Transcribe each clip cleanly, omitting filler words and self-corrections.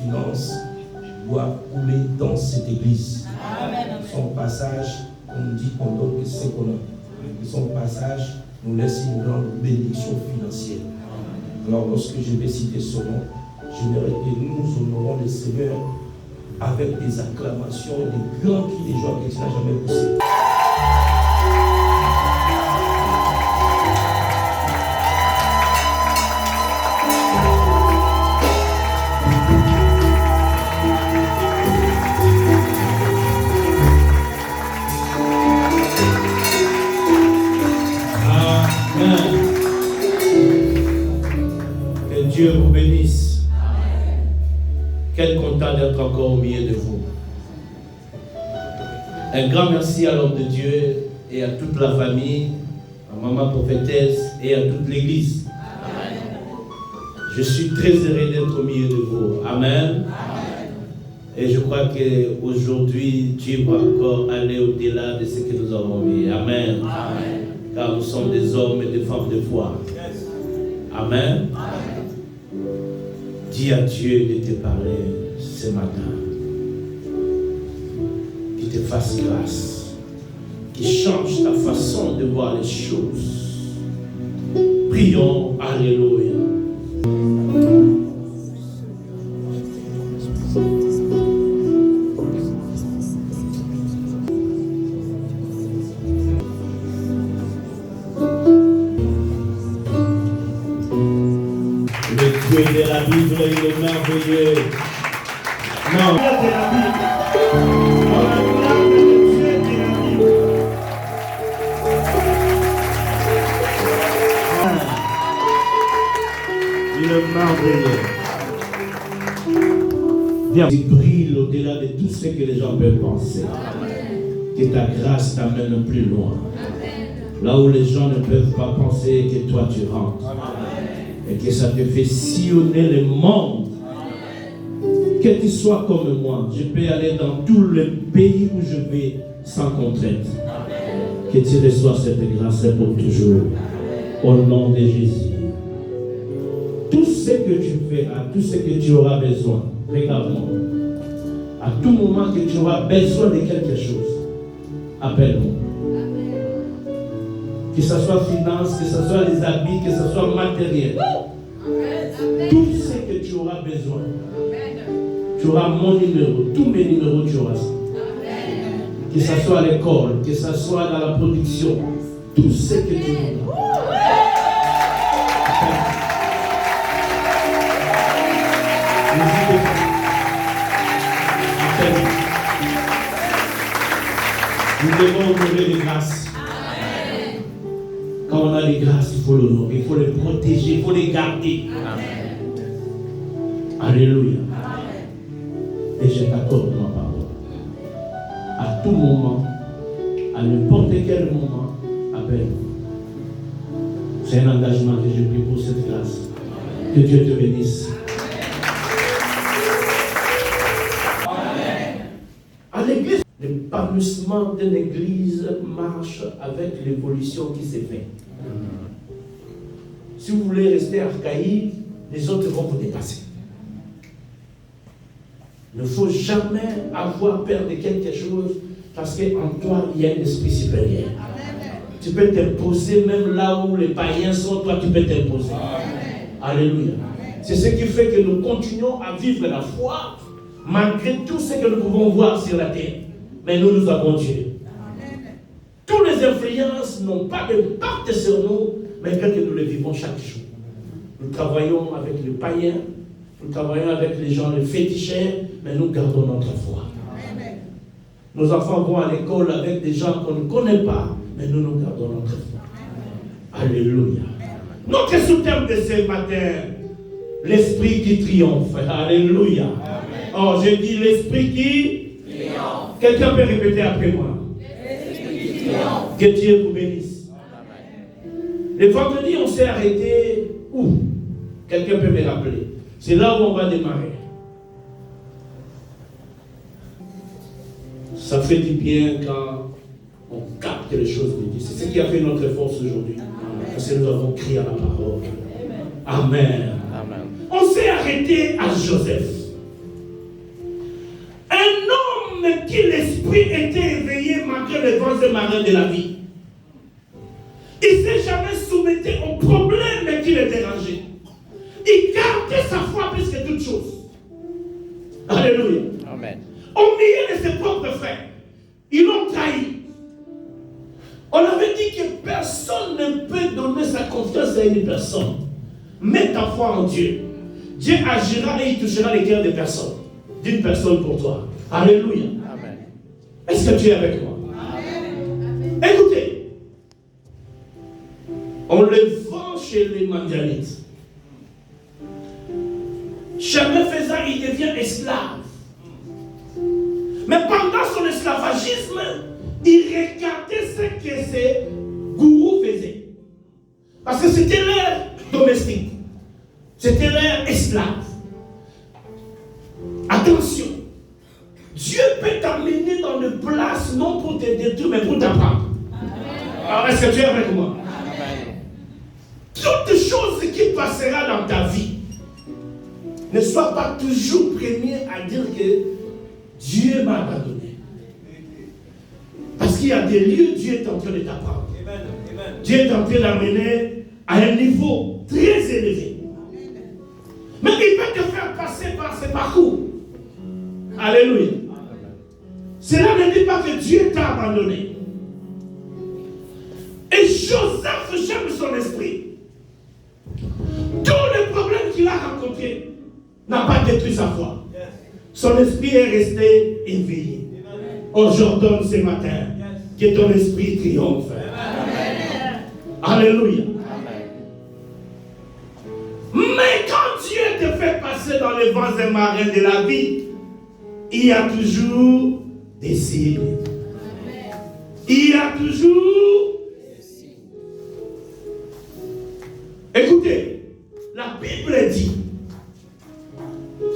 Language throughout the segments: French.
finances doit couler dans cette église. Amen. Son passage, on nous dit qu'on donne que c'est qu'on a. Et son passage nous laisse une grande bénédiction financière. Alors lorsque je vais citer son nom, j'aimerais que nous honorons le Seigneur avec des acclamations et des grands cris de joie que tu n'as jamais poussés. Dieu vous bénisse. Quel content d'être encore au milieu de vous. Un grand merci à l'homme de Dieu et à toute la famille, à maman prophétesse et à toute l'église. Je suis très heureux d'être au milieu de vous. Amen. Et je crois qu'aujourd'hui, Dieu va encore aller au-delà de ce que nous avons vu. Amen. Car nous sommes des hommes et des femmes de foi. Amen. Dis à Dieu de te parler ce matin. Qu'il te fasse grâce. Qu'il change ta façon de voir les choses. Prions. Alléluia. Le Dieu de la Bible, il est merveilleux. Non, le Dieu de la Bible. On acclame le Dieu de la Bible. Il est merveilleux. Viens, tu brilles au-delà de tout ce que les gens peuvent penser. Que ta grâce t'amène plus loin. Là où les gens ne peuvent pas penser, que toi tu rentres. Et que ça te fait sillonner le monde. Que tu sois comme moi, je peux aller dans tous les pays où je vais sans contrainte. Que tu reçois cette grâce pour toujours. Au nom de Jésus. Tout ce que tu feras, tout ce que tu auras besoin, regarde-moi. À tout moment que tu auras besoin de quelque chose, appelle-moi. Que ce soit finance, que ce soit les habits, que ce soit matériel. Tout ce que tu auras besoin. Tu auras mon numéro, tous mes numéros, tu auras ça. Que ce soit à l'école, que ce soit dans la production, tout ce que tu voudras. Nous devons honorer les grâces. Quand on a les grâces, il faut l'honorer, il faut les protéger, il faut les garder. Alléluia. Et je t'accorde ma parole. À tout moment, à n'importe quel moment, appelle-moi. C'est un engagement que je prie pour cette grâce. Que Dieu te bénisse. À l'église, l'épanouissement d'une église marche avec l'évolution qui s'est faite. Si vous voulez rester archaïque, les autres vont vous dépasser. Il ne faut jamais avoir peur de quelque chose parce qu'en toi, il y a un esprit supérieur. Tu peux t'imposer même là où les païens sont, toi tu peux t'imposer. Alléluia. C'est ce qui fait que nous continuons à vivre la foi malgré tout ce que nous pouvons voir sur la terre. Mais nous avons Dieu. Toutes les influences n'ont pas d'impact sur nous, malgré que nous les vivons chaque jour. Nous travaillons avec les païens, nous travaillons avec les gens, les féticheurs, mais nous gardons notre foi. Nos enfants vont à l'école avec des gens qu'on ne connaît pas, mais nous gardons notre foi. Alléluia. Notre sous-thème de ce matin, l'esprit qui triomphe. Alléluia. Oh, j'ai dit l'esprit qui triomphe. Quelqu'un peut répéter après moi. L'esprit qui triomphe. Que Dieu vous bénisse. Le vendredi, on s'est arrêté où? Quelqu'un peut me rappeler. C'est là où on va démarrer. Ça fait du bien quand on capte les choses de Dieu. C'est ce qui a fait notre force aujourd'hui. Parce que nous avons crié à la parole. Amen. Amen. On s'est arrêté à Joseph. mais qui l'esprit était éveillé malgré les vents et marées de la vie. Il ne s'est jamais soumis aux problèmes qui le dérangeaient. Il gardait sa foi plus que toute chose. Alléluia. Amen. Au milieu de ses propres frères, ils l'ont trahi. On avait dit que personne ne peut donner sa confiance à une personne. Mets ta foi en Dieu. Dieu agira et il touchera les cœurs des personnes. D'une personne pour toi. Alléluia. Amen. Est-ce que tu es avec moi? Amen. Écoutez. On le vend chez les Madianites. Chemin faisant, il devient esclave. Mais pendant son esclavagisme, il regardait ce que ses gourous faisaient. Parce que c'était leur domestique. C'était leur esclave. Attention. Dieu peut t'amener dans une place non pour te détruire, mais pour t'apprendre. Alors, est-ce que tu es avec moi? Amen. Toute chose qui passera dans ta vie, ne sois pas toujours premier à dire que Dieu m'a abandonné. Parce qu'il y a des lieux, Dieu est en train de t'apprendre. Dieu est en train d'amener à un niveau très élevé. Mais il peut te faire passer par ce parcours. Alléluia. Cela ne dit pas que Dieu t'a abandonné. Et Joseph j'aime son esprit. Tous les problèmes qu'il a rencontrés n'a pas détruit sa foi. Son esprit est resté éveillé. Oh, j'ordonne ce matin que ton esprit triomphe. Alléluia. Mais quand Dieu te fait passer dans les vents et marées de la vie, il y a toujours des signes. Il y a toujours des signes. Écoutez, la Bible dit,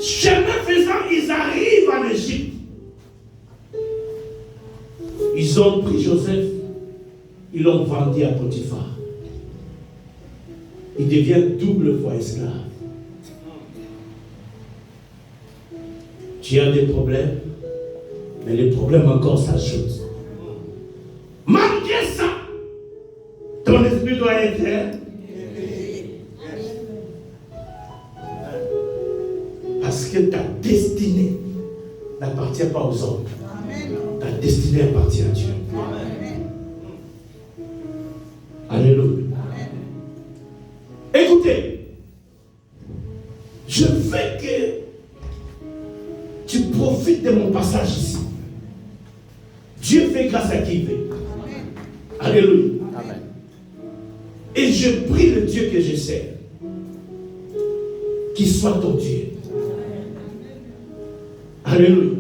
chemin faisant, ils arrivent en Égypte. Ils ont pris Joseph, ils l'ont vendu à Potiphar. Il devient double fois esclave. Tu as des problèmes, mais les problèmes encore s'ajoutent. Malgré ça, ton esprit doit être parce que ta destinée n'appartient pas aux hommes. Ta destinée appartient à Dieu. Alléluia. Écoutez, je veux que tu profites de mon passage ici. Dieu fait grâce à qui il veut. Alléluia. Amen. Et je prie le Dieu que je sers, qu'il soit ton Dieu. Alléluia.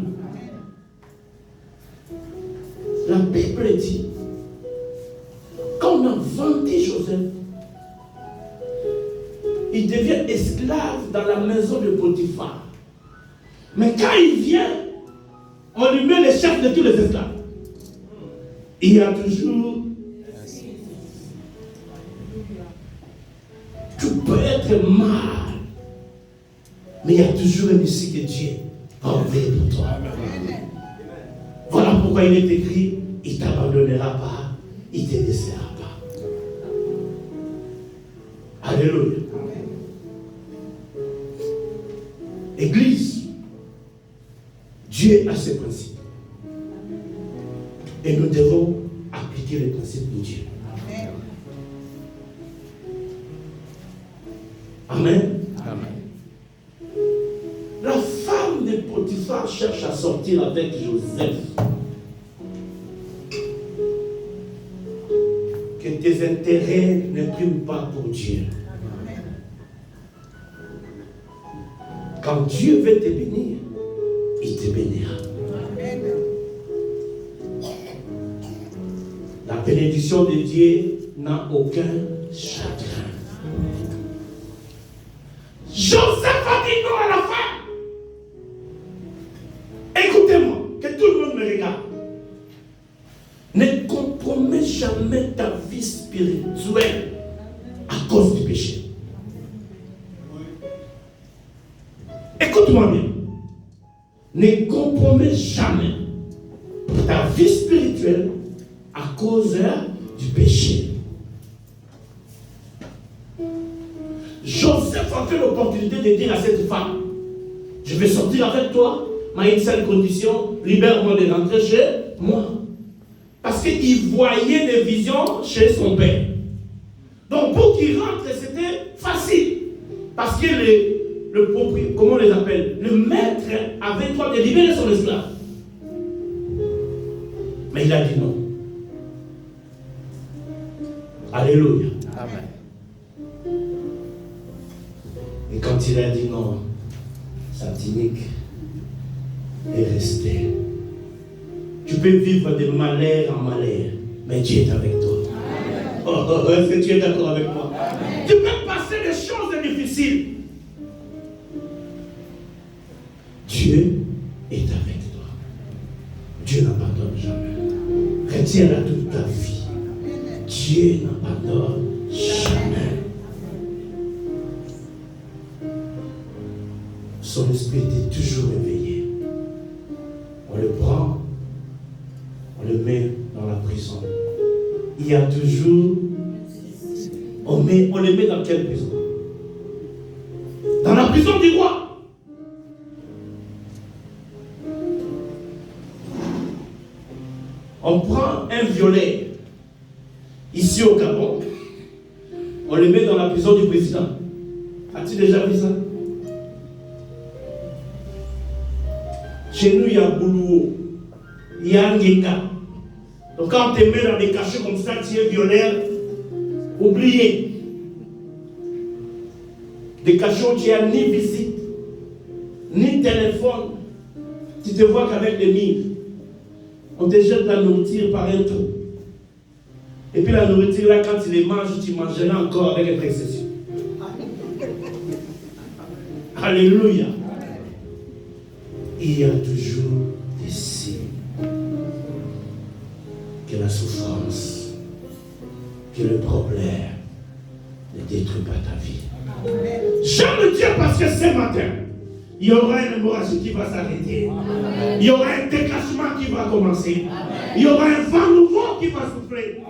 La Bible dit, quand on a vendu Joseph, il devient esclave dans la maison de Potiphar. Mais quand il vient, on lui met les chefs de tous les esclaves. Il y a toujours... Tu peux être mal, mais il y a toujours un issue que Dieu va enlever pour toi. Voilà pourquoi il est écrit, il ne t'abandonnera pas, il ne te laissera pas. Alléluia. Église, Dieu a ses principes. Et nous devons appliquer les principes de Dieu. Amen. Amen. La femme de Potiphar cherche à sortir avec Joseph. Que tes intérêts ne priment pas pour Dieu. Quand Dieu veut te bénir, il te bénira. La bénédiction de Dieu n'a aucun chagrin. Joseph a dit non à la femme. Écoutez-moi, que tout le monde me regarde. Ne compromets jamais ta vie spirituelle à cause du péché. Écoute-moi bien. Ne compromets jamais ta vie spirituelle à cause du péché. Joseph a fait l'opportunité de dire à cette femme, je vais sortir avec toi, mais à une seule condition, libère-moi de rentrer chez moi. Parce qu'il voyait des visions chez son père. Donc pour qu'il rentre, c'était facile. Parce que le propriétaire, comment on les appelle, le maître avait droit de libérer son esclave. Mais il a dit non. Alléluia. Amen. Et quand il a dit non, sa tunique est restée. Tu peux vivre de malheur en malheur, mais Dieu est avec toi. Est-ce que tu es d'accord avec moi? Amen. Tu peux passer des choses difficiles. Dieu est avec toi. Dieu n'abandonne jamais. Retiens-la toute ta vie. Dieu n'abandonne jamais. Son esprit est toujours éveillé. On le prend, on le met dans la prison. Il y a toujours... On le met dans quelle prison? Dans la prison du roi. On prend un violet ici au Gabon, on le met dans la prison du président. As-tu déjà vu ça? Chez nous, il y a Boulou, il y a Ngeka. Donc quand on te met dans des cachots comme ça, tu es violeur, oubliez. Des cachots où tu n'as ni visite, ni téléphone. Tu te vois qu'avec les murs. On te jette la nourriture par un trou. Et puis la nourriture, là, quand tu les manges, tu mangeras encore avec une précision. Alléluia. Il y a toujours des signes que la souffrance, que le problème ne détruit pas ta vie. J'aime Dieu parce que ce matin, il y aura une hémorragie qui va s'arrêter. Il y aura un déclenchement qui va commencer. Il y aura un vent nouveau qui va souffler.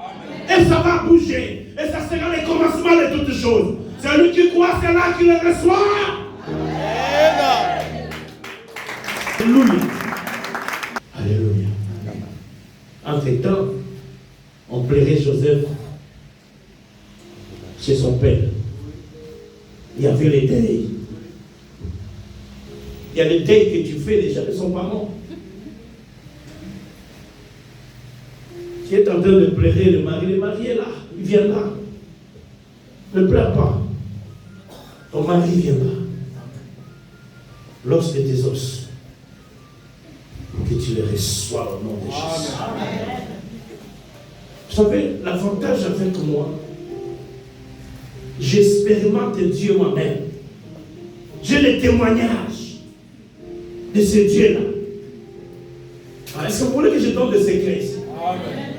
Et ça va bouger. Et ça sera le commencement de toutes choses. Celui qui croit, c'est là qui le reçoit. Alléluia. Alléluia. Entre-temps, on plairait Joseph chez son père. Il y avait les deuils. Il y a les deuils que tu fais déjà, ils ne sont pas morts. Tu es en train de pleurer le mari est là, il viendra. Ne pleure pas. Ton mari viendra. L'os de tes os. Que tu les reçois au nom de Jésus. Amen. Vous savez, l'avantage avec moi, j'expérimente Dieu moi-même. J'ai le témoignage de ce Dieu-là. Est-ce que vous voulez que je donne des secrets ici? Amen.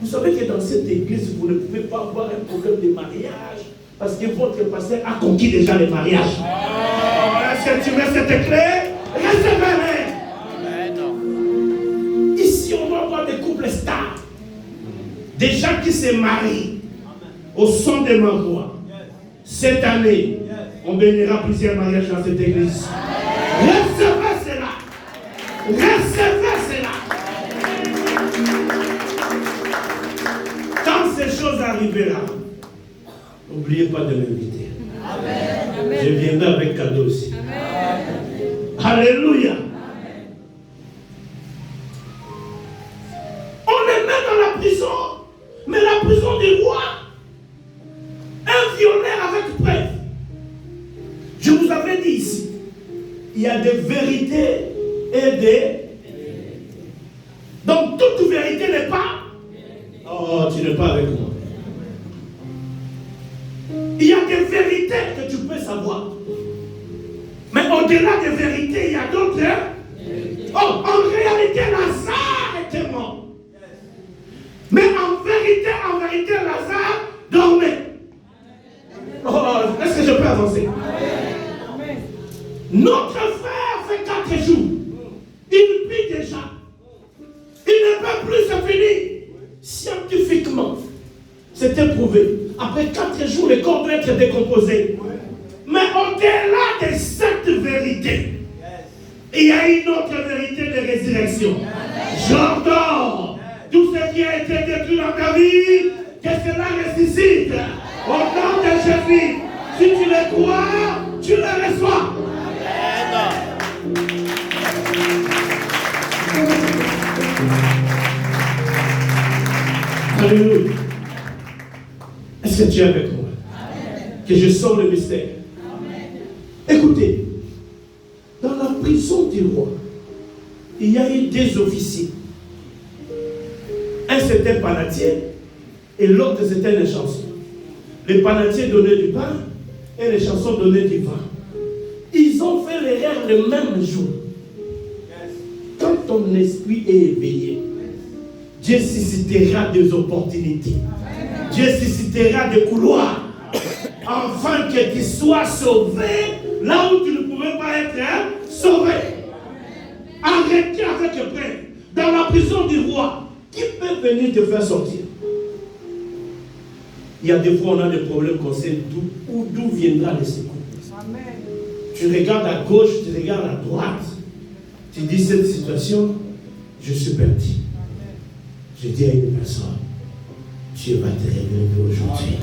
Vous savez que dans cette église, vous ne pouvez pas avoir un problème de mariage parce que votre pasteur a conquis déjà le mariage. Est-ce que tu mets cette clé? Recevez-les. Ici, on va avoir des couples stars. Des gens qui se marient au son de ma voix. Cette année, on bénira plusieurs mariages dans cette église. Recevez cela. Recevez cela. Quand ces choses arriveront, n'oubliez pas de m'inviter. Je viendrai avec cadeau aussi. Amen. Alléluia. Amen. On les met dans la prison, mais la prison du roi, un violeur avec preuve. Je vous avais dit ici, il y a des vérités et des... Donc toute vérité n'est pas... Oh, tu n'es pas avec moi. Il y a des vérités que tu peux savoir. Mais au-delà des vérités, il y a d'autres. Oh, en réalité, Lazare était mort. Mais en vérité, Lazare dormait. Oh, est-ce que je peux avancer? Notre frère fait 4 jours. Il vit déjà. retrouver. Après 4 jours, le corps doit être décomposé. Mais au-delà de cette vérité, il y a une autre vérité de résurrection. J'ordonne tout ce qui a été détruit dans ta vie, que cela ressuscite. Au nom de Jésus, si tu le crois, tu le reçois. Alléluia. Est-ce que tu es avec moi? Amen. Que je sors le mystère. Amen. Écoutez, dans la prison du roi, il y a eu 2 officiers. Un c'était panatier et l'autre c'était les chansons. Les panatiers donnaient du pain et les chansons donnaient du vin. Ils ont fait l'erreur le même jour. Quand ton esprit est éveillé, Dieu suscitera des opportunités. Dieu suscitera des couloirs afin que tu sois sauvé là où tu ne pouvais pas être sauvé. Arrêtez avec le prêtre. Dans la prison du roi, qui peut venir te faire sortir? Il y a des fois on a des problèmes qu'on sait d'où viendra le secours. Tu regardes à gauche, tu regardes à droite. Tu dis cette situation, je suis perdu. Je dis à une personne, Dieu va te révéler aujourd'hui.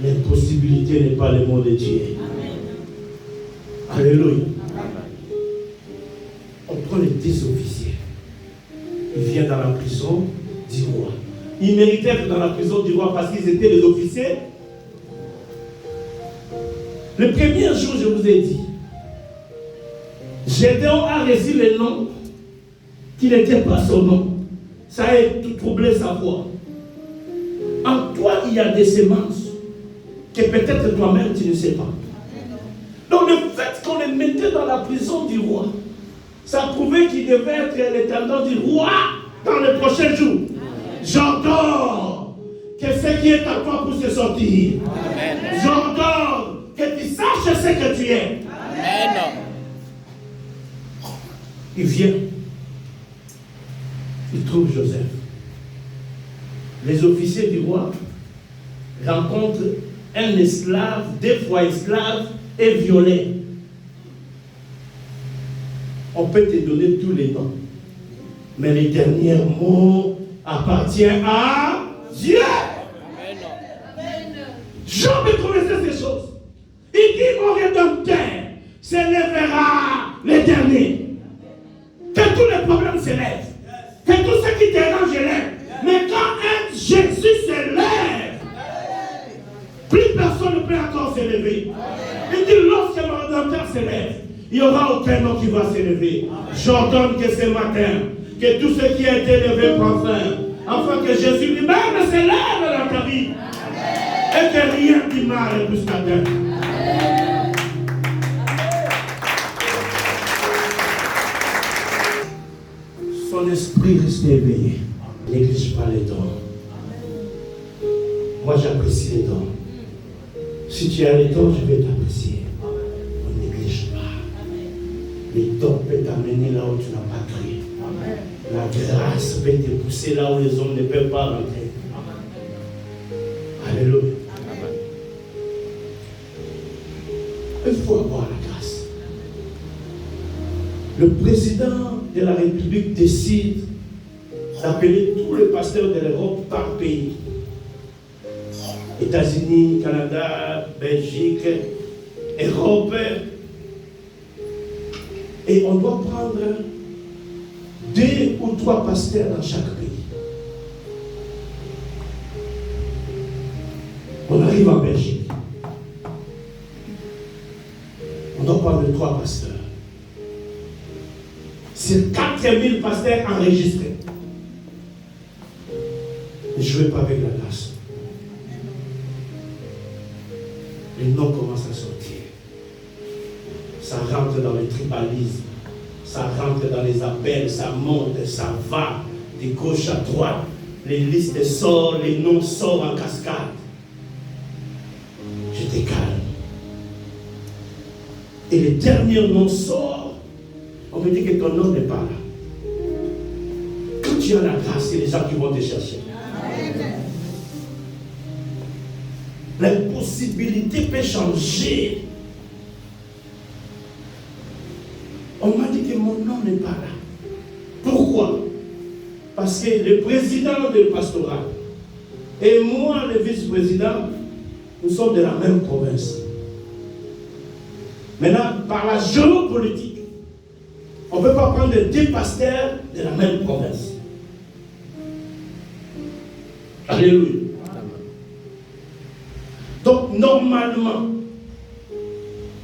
L'impossibilité n'est pas le mot de Dieu. Alléluia. On prend les 10 officiers. Ils viennent dans la prison du roi. Ils méritaient être dans la prison du roi parce qu'ils étaient les officiers. Le premier jour, je vous ai dit, Gédéon a reçu le nom qui n'était pas son nom. Ça a troublé sa voix. En toi, il y a des semences que peut-être toi-même tu ne sais pas. Donc le fait qu'on les mettait dans la prison du roi, ça prouvait qu'il devait être l'intendant du roi dans les prochains jours. J'ordonne que ce qui est à toi puisse sortir. J'ordonne que tu saches ce que tu es. Amen. Il vient. Il trouve Joseph. Les officiers du roi rencontrent un esclave, 2 fois esclave et violé. On peut te donner tous les noms, mais les derniers mots appartiennent à Dieu. Job connaissait ces choses. Il dit mon Rédempteur s'élèvera les derniers. Que tous les problèmes s'élèvent. Que tout ce qui dérange élève. Mais quand un Jésus s'élève, plus personne ne peut encore s'élever. Il dit lorsque mon Rédempteur s'élève, il n'y aura aucun nom qui va s'élever. J'ordonne que ce matin, que tout ce qui a été élevé prend fin. Afin que Jésus lui-même s'élève dans ta vie. Et que rien ne marre jusqu'à terre. Son esprit reste éveillé. Néglige pas les dons. Moi j'apprécie les dons. Si tu as les dons, je vais t'apprécier. Ne néglige pas. Les dons peuvent t'amener là où tu n'as pas cru. La grâce peut te pousser là où les hommes ne peuvent pas rentrer. Alléluia. Il faut avoir la grâce. Le président de la République décide d'appeler tous les pasteurs de l'Europe par pays. États-Unis, Canada, Belgique, Europe. Et on doit prendre 2 ou 3 pasteurs dans chaque pays. On arrive en Belgique. On doit prendre 3 pasteurs. Sur 4000 pasteurs enregistrés. Ne jouez pas avec la grâce. Les noms commencent à sortir. Ça rentre dans le tribalisme. Ça rentre dans les appels. Ça monte, ça va de gauche à droite. Les listes sortent, les noms sortent en cascade. Je te calme. Et le dernier nom sort. On me dit que ton nom n'est pas là. Quand tu as la grâce, c'est les gens qui vont te chercher. Les possibilités peuvent changer. On m'a dit que mon nom n'est pas là. Pourquoi? Parce que le président du pastorat et moi, le vice-président, nous sommes de la même province. Maintenant, par la géopolitique, on ne peut pas prendre deux pasteurs de la même province. Alléluia. Donc, normalement,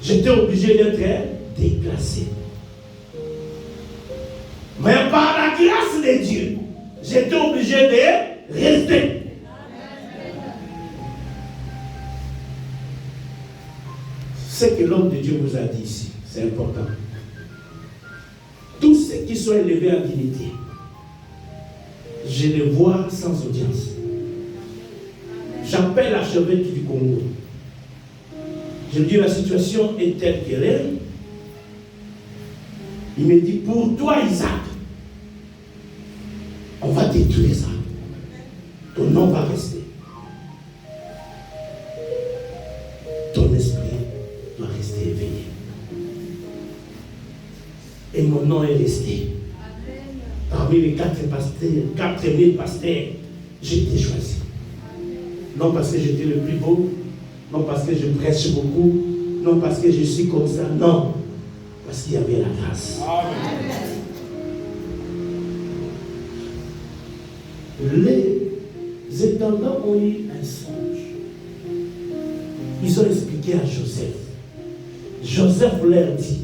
j'étais obligé d'être déplacé. Mais par la grâce de Dieu, j'étais obligé de rester. Ce que l'homme de Dieu vous a dit ici, c'est important. Tous ceux qui sont élevés en dignité, je les vois sans audience. J'appelle l'archevêque du Congo. Je lui dis la situation est telle qu'elle est. Il me dit, pour toi Isaac, on va détruire ça. Ton nom va rester. Ton esprit doit rester éveillé. Et mon nom est resté. Parmi les 4000 pasteurs, j'ai été choisi. Non parce que j'étais le plus beau, non parce que je prêche beaucoup, non parce que je suis comme ça, non. Parce qu'il y avait la grâce. Amen. Les intendants ont eu un songe. Ils ont expliqué à Joseph. Joseph leur dit,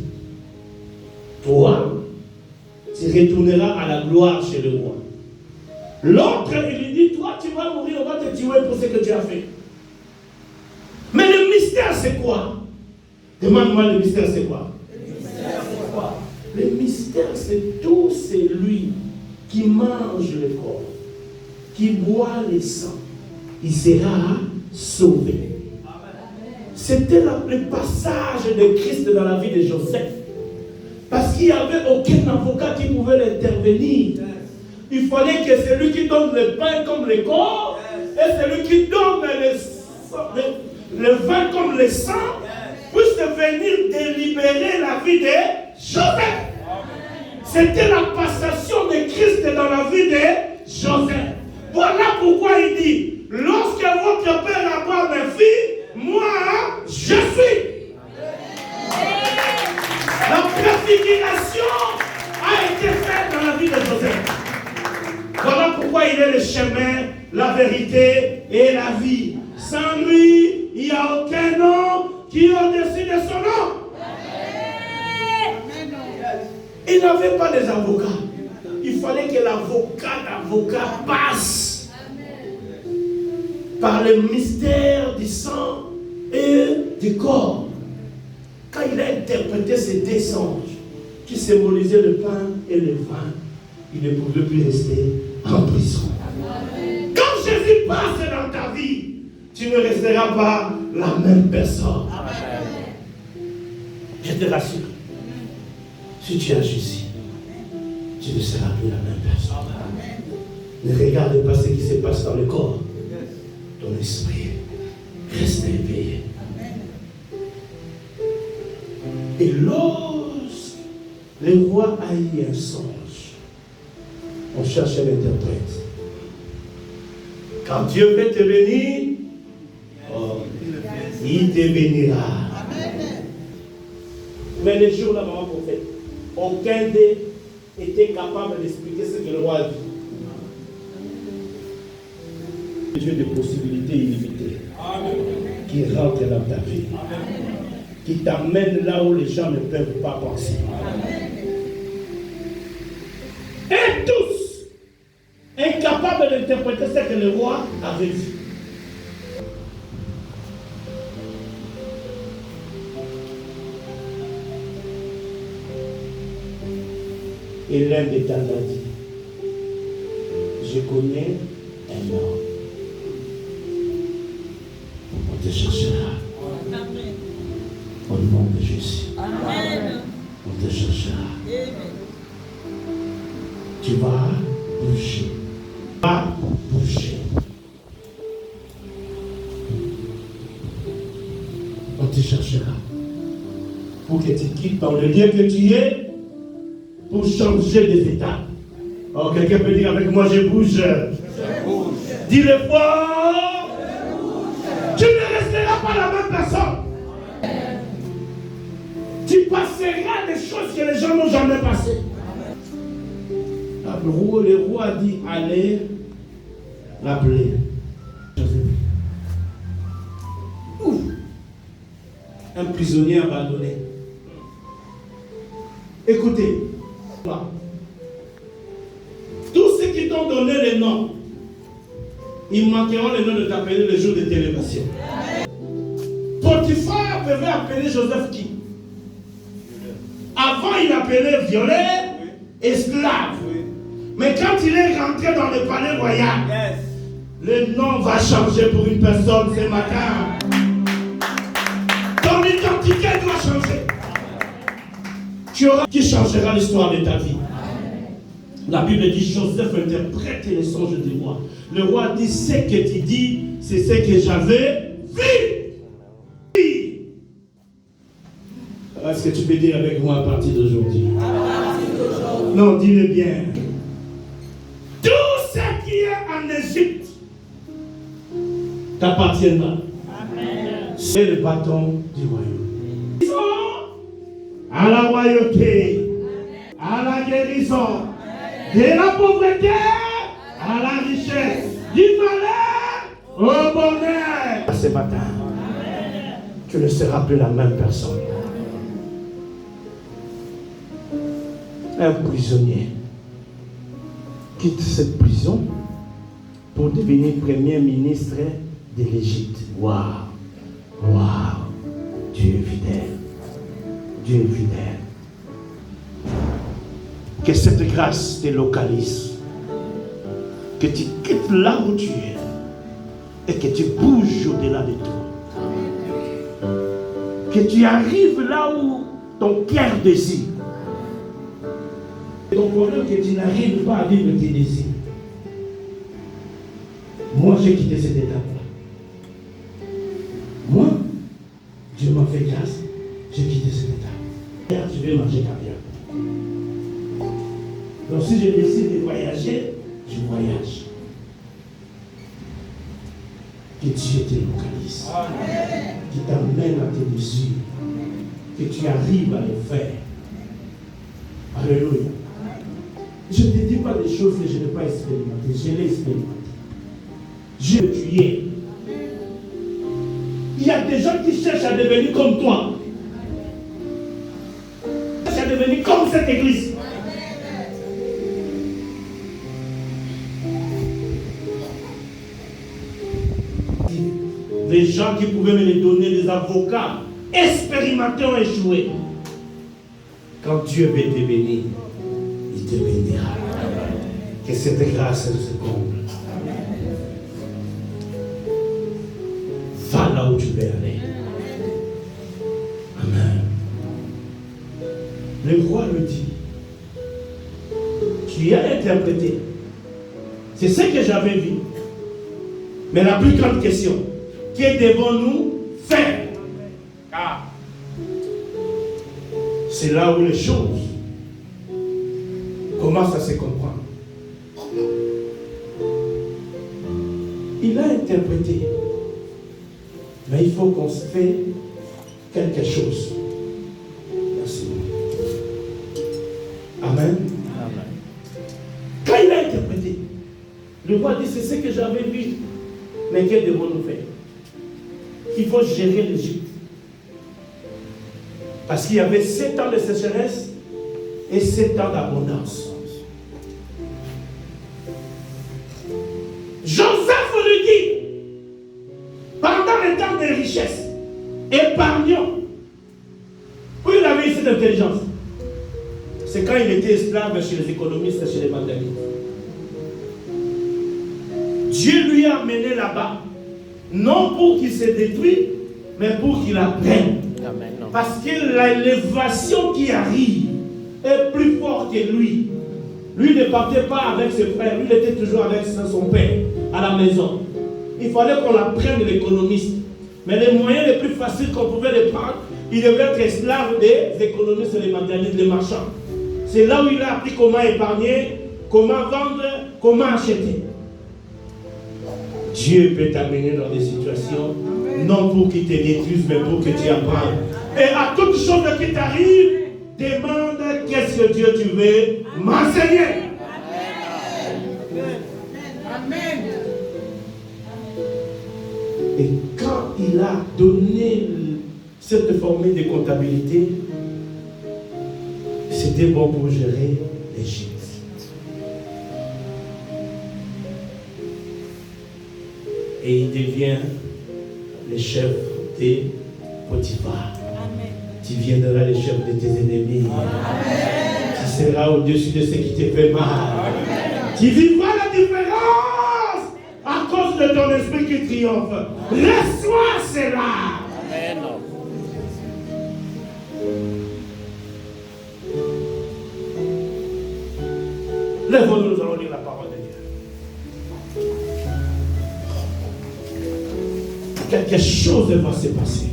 toi, tu retourneras à la gloire chez le roi. L'autre, il lui dit, toi, tu vas mourir, on va te tuer pour ce que tu as fait. Mais le mystère, c'est quoi? Demande-moi, le mystère, c'est quoi? Le mystère, c'est tout celui qui mange le corps, qui boit le sang, il sera sauvé. C'était le passage de Christ dans la vie de Joseph. Parce qu'il n'y avait aucun avocat qui pouvait l'intervenir. Il fallait que celui qui donne le pain comme le corps et celui qui donne le vin comme le sang puisse venir délibérer la vie de Joseph. C'était la passation de Christ dans la vie de Joseph. Voilà pourquoi il dit, lorsque votre père aborde mes filles, moi, je suis. La préfiguration a été faite dans la vie de Joseph. Voilà pourquoi il est le chemin, la vérité et la vie. Sans lui, il n'y a aucun nom qui est au-dessus de son nom. Il n'avait pas des avocats. Il fallait que l'avocat passe par le mystère du sang et du corps. Quand il a interprété ces deux songes qui symbolisaient le pain et le vin, il ne pouvait plus rester en prison. Quand Jésus passe dans ta vie, tu ne resteras pas la même personne. Je te rassure. Si tu as Jésus, tu ne seras plus la même personne. Ne regarde pas ce qui se passe dans le corps. Ton esprit reste éveillé. Et lorsque le roi a eu un songe, on cherche un interprète. Quand Dieu veut te bénir, il te bénira. Mais les jours là, maman prophète, aucun d'eux était capable d'expliquer ce que le roi a dit. Dieu de possibilités illimitées qui rentre dans ta vie, qui t'amène là où les gens ne peuvent pas penser. Et tous incapables d'interpréter ce que le roi avait dit. Et l'un des temps a dit, je connais un homme. On te cherchera. Amen. Au nom de Jésus. Amen. On te cherchera. Amen. Tu vas bouger. Tu vas bouger. quittes dans le lieu que tu es pour changer des états. Oh, quelqu'un peut dire avec moi, je bouge. Dis-le fort. Tu ne resteras pas la même personne. Tu passeras des choses que les gens n'ont jamais passées. Le roi a dit, allez l'appeler. Un prisonnier abandonné. Écoutez, tous ceux qui t'ont donné les noms, ils manqueront les noms de t'appeler le jour de l'élévation. Potiphar devait appeler Joseph qui? Avant, il appelait violeur, esclave. Mais quand il est rentré dans le palais royal, le nom va changer pour une personne ce matin. Ton identité doit changer. Tu auras qui changera l'histoire de ta vie. La Bible dit, Joseph interprète les songes de moi. Le roi dit, ce que tu dis, c'est ce que j'avais vu. Est-ce que tu peux dire avec moi à partir d'aujourd'hui? Non, dis-le bien. Tout ce qui est en Égypte t'appartiendra. C'est le bâton du royaume. Ils sont à la royauté, à la guérison, de la pauvreté à la richesse, du malheur au bonheur. Ce matin, tu ne seras plus la même personne. Un prisonnier quitte cette prison pour devenir premier ministre de l'Égypte. Waouh! Waouh! Dieu est fidèle. Dieu est fidèle. Que cette grâce te localise. Que tu quittes là où tu es. Et que tu bouges au-delà de toi. Que tu arrives là où ton cœur désire. Ton problème que tu n'arrives pas à vivre tes désirs. Moi, j'ai quitté cette étape-là. Moi, Dieu m'a fait grâce, j'ai quitté cette étape. Je vais manger caviar. Donc si je décide de voyager, je voyage. Que Dieu te localise. Qui t'amène à tes désirs. Que tu arrives à les faire. Alléluia. Je ne te dis pas des choses que je n'ai pas expérimentées. Je l'ai expérimenté. Je tu es. Il y a des gens qui cherchent à devenir comme toi. Ils cherchent à devenir comme cette église. Les gens qui pouvaient me les donner, les avocats expérimentés ont échoué. Quand Dieu veut te bénir, il te bénira. Que cette grâce se comble. Va là où tu veux aller. Amen. Le roi le dit. Tu as interprété. C'est ce que j'avais vu. Mais la plus grande question, que devons-nous faire? C'est là où les choses commencent à se comprendre. Il a interprété. Mais il faut qu'on se fasse quelque chose. Merci. Amen. Amen. Quand il a interprété, le roi dit, c'est ce que j'avais vu. Mais que devons-nous faire? Il faut gérer l'Égypte. Parce qu'il y avait 7 ans de sécheresse et 7 ans d'abondance. Joseph lui dit, pendant le temps de richesse, épargnons. Où il avait eu cette intelligence? C'est quand il était esclave chez les économistes, chez les mandamines. Dieu lui a amené là-bas, non pour qu'il se détruise, mais pour qu'il apprenne. Amen. Parce que l'élévation qui arrive est plus forte que lui. Lui ne partait pas avec ses frères, lui il était toujours avec son père à la maison. Il fallait qu'on apprenne l'économiste. Mais les moyens les plus faciles qu'on pouvait les prendre, il devait être esclave des économistes et des matérialistes, des marchands. C'est là où il a appris comment épargner, comment vendre, comment acheter. Dieu peut t'amener dans des situations, non pour qu'il te détruise, mais pour que tu apprennes. Et à toute chose qui t'arrive, demande qu'est-ce que Dieu tu veux m'enseigner. Amen. Et quand il a donné cette formule de comptabilité, c'était bon pour gérer l'Égypte. Et il devient le chef de Potiphar. Tu viendras le chef de tes ennemis. Amen. Tu seras au-dessus de ce qui te fait mal. Amen. Tu vivras la différence à cause de ton esprit qui triomphe. Reçois cela. Amen. Lève-nous, nous allons lire la parole de Dieu. Quelque chose va se passer.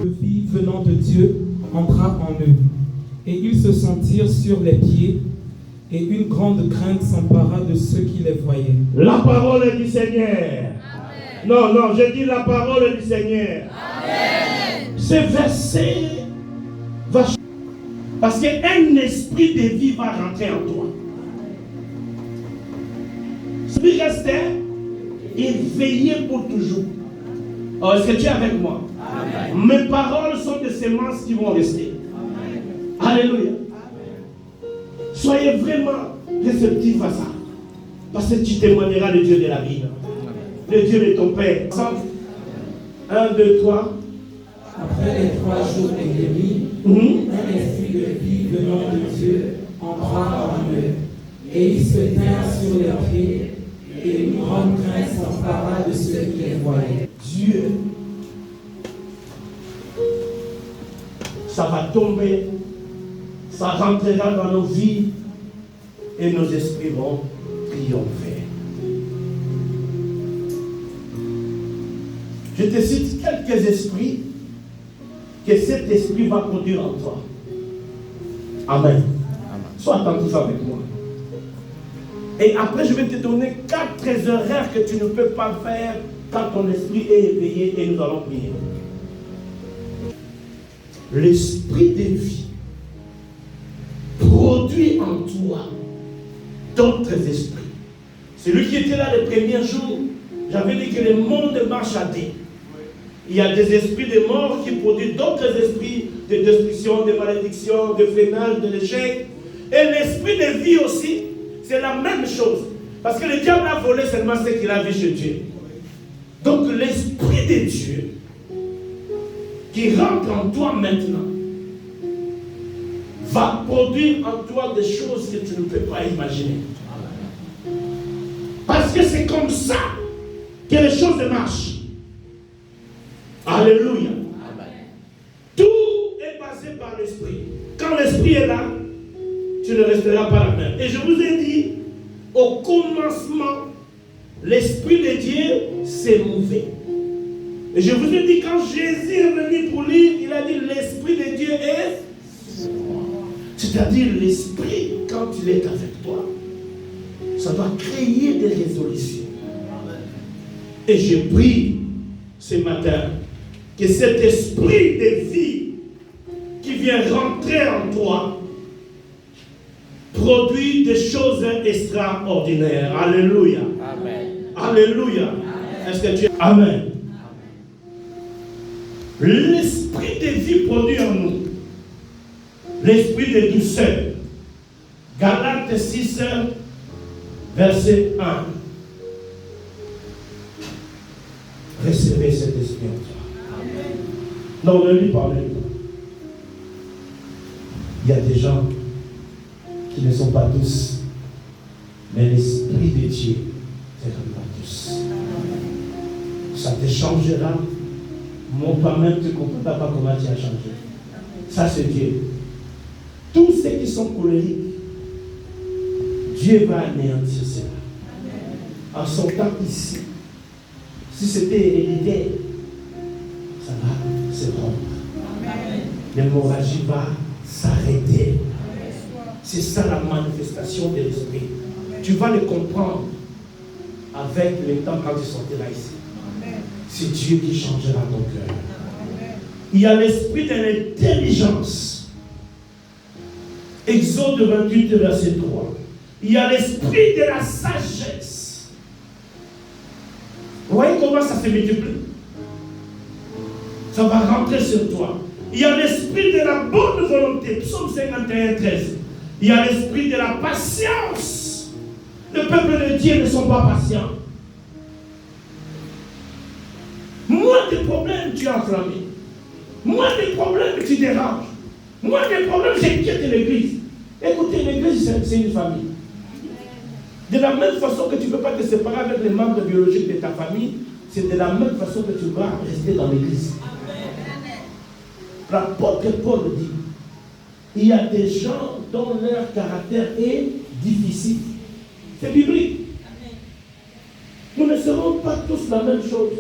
Le fils venant de Dieu entra en eux, et ils se sentirent sur les pieds, et une grande crainte s'empara de ceux qui les voyaient. La parole du Seigneur. Amen. Non, je dis la parole du Seigneur. Amen. Ce verset va changer. Parce qu'un esprit de vie va rentrer en toi. Celui restait, il veillait pour toujours. Oh, est-ce que tu es avec moi? Amen. Mes paroles sont des semences qui vont rester. Amen. Alléluia. Amen. Soyez vraiment réceptifs à ça. Parce que tu témoigneras le Dieu de la vie. Le Dieu de ton Père. 1, 2, 3. Après les 3 jours et demi, un esprit de vie venant de Dieu entra en eux, et ils se tinrent sur leurs pieds, et une grande crainte s'empara de ceux qui les voyaient. Dieu, ça va tomber, ça rentrera dans nos vies, et nos esprits vont triompher. Je te cite quelques esprits que cet esprit va produire en toi. Amen. Sois attentif avec moi. Et après, je vais te donner 4 erreurs que tu ne peux pas faire quand ton esprit est éveillé et nous allons prier. L'esprit de vie produit en toi d'autres esprits. Celui qui était là le premier jour, j'avais dit que le monde marche à deux. Il y a des esprits de mort qui produisent d'autres esprits de destruction, de malédiction, de freinage, de l'échec. Et l'esprit de vie aussi, c'est la même chose. Parce que le diable a volé seulement ce qu'il a vu chez Dieu. Donc l'esprit de Dieu qui rentre en toi maintenant va produire en toi des choses que tu ne peux pas imaginer. Parce que c'est comme ça que les choses marchent. Alléluia. Amen. Tout est basé par l'esprit. Quand l'esprit est là, tu ne resteras pas la même. Et je vous ai dit, au commencement, l'esprit de Dieu s'est mouvé. Et je vous ai dit, quand Jésus est venu pour lui, il a dit, l'esprit de Dieu est... C'est-à-dire, l'esprit, quand il est avec toi, ça doit créer des résolutions. Et je prie ce matin que cet esprit de vie qui vient rentrer en toi produit des choses extraordinaires. Alléluia. Amen. Alléluia. Amen. Est-ce que tu es... Amen. L'esprit de vie produit en nous l'esprit de douceur. Galates 6, verset 1. Recevez cet esprit en toi. Amen. Non, ne lui parlez pas. Il y a des gens qui ne sont pas douces, mais l'esprit de Dieu te rendra douce. Ça te changera. Mon pas même, tu ne comprends pas comment tu as changé. Ça, c'est Dieu. Tous ceux qui sont colériques, Dieu va anéantir cela. en son temps ici, si c'était héréditaire, ça va se rompre. L'hémorragie va s'arrêter. C'est ça la manifestation de l'esprit. Tu vas le comprendre avec le temps quand tu sortiras ici. C'est Dieu qui changera ton cœur. Il y a l'esprit de l'intelligence. Exode 28, verset 3. Il y a l'esprit de la sagesse. Vous voyez comment ça se multiplie? Ça va rentrer sur toi. Il y a l'esprit de la bonne volonté. Psaume 51, 13. Il y a l'esprit de la patience. Le peuple de Dieu ne sont pas patients. Moins de problèmes, tu as enflammé. Moins de problèmes, tu déranges. Moins de problèmes, j'inquiète l'église. Écoutez, l'église, c'est une famille. De la même façon que tu ne peux pas te séparer avec les membres biologiques de ta famille, c'est de la même façon que tu vas rester dans l'église. L'apôtre Paul dit, il y a des gens dont leur caractère est difficile. C'est biblique. Nous ne serons pas tous la même chose.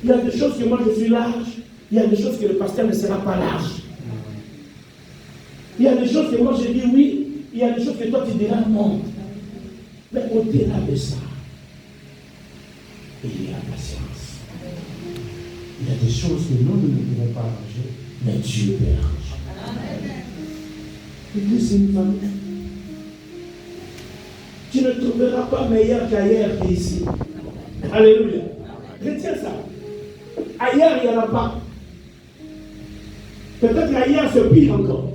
Il y a des choses que moi je suis large, il y a des choses que le pasteur ne sera pas large. Il y a des choses que moi je dis oui, il y a des choses que toi tu diras non. Mais au-delà de ça, il y a patience. Il y a des choses que nous ne pouvons pas arranger, mais Dieu peut arranger. L'église, c'est une famille. Tu ne trouveras pas meilleur qu'ailleurs qu'ici. Alléluia. Retiens ça. Ailleurs, il n'y en a pas. Peut-être qu'ailleurs, c'est pire encore.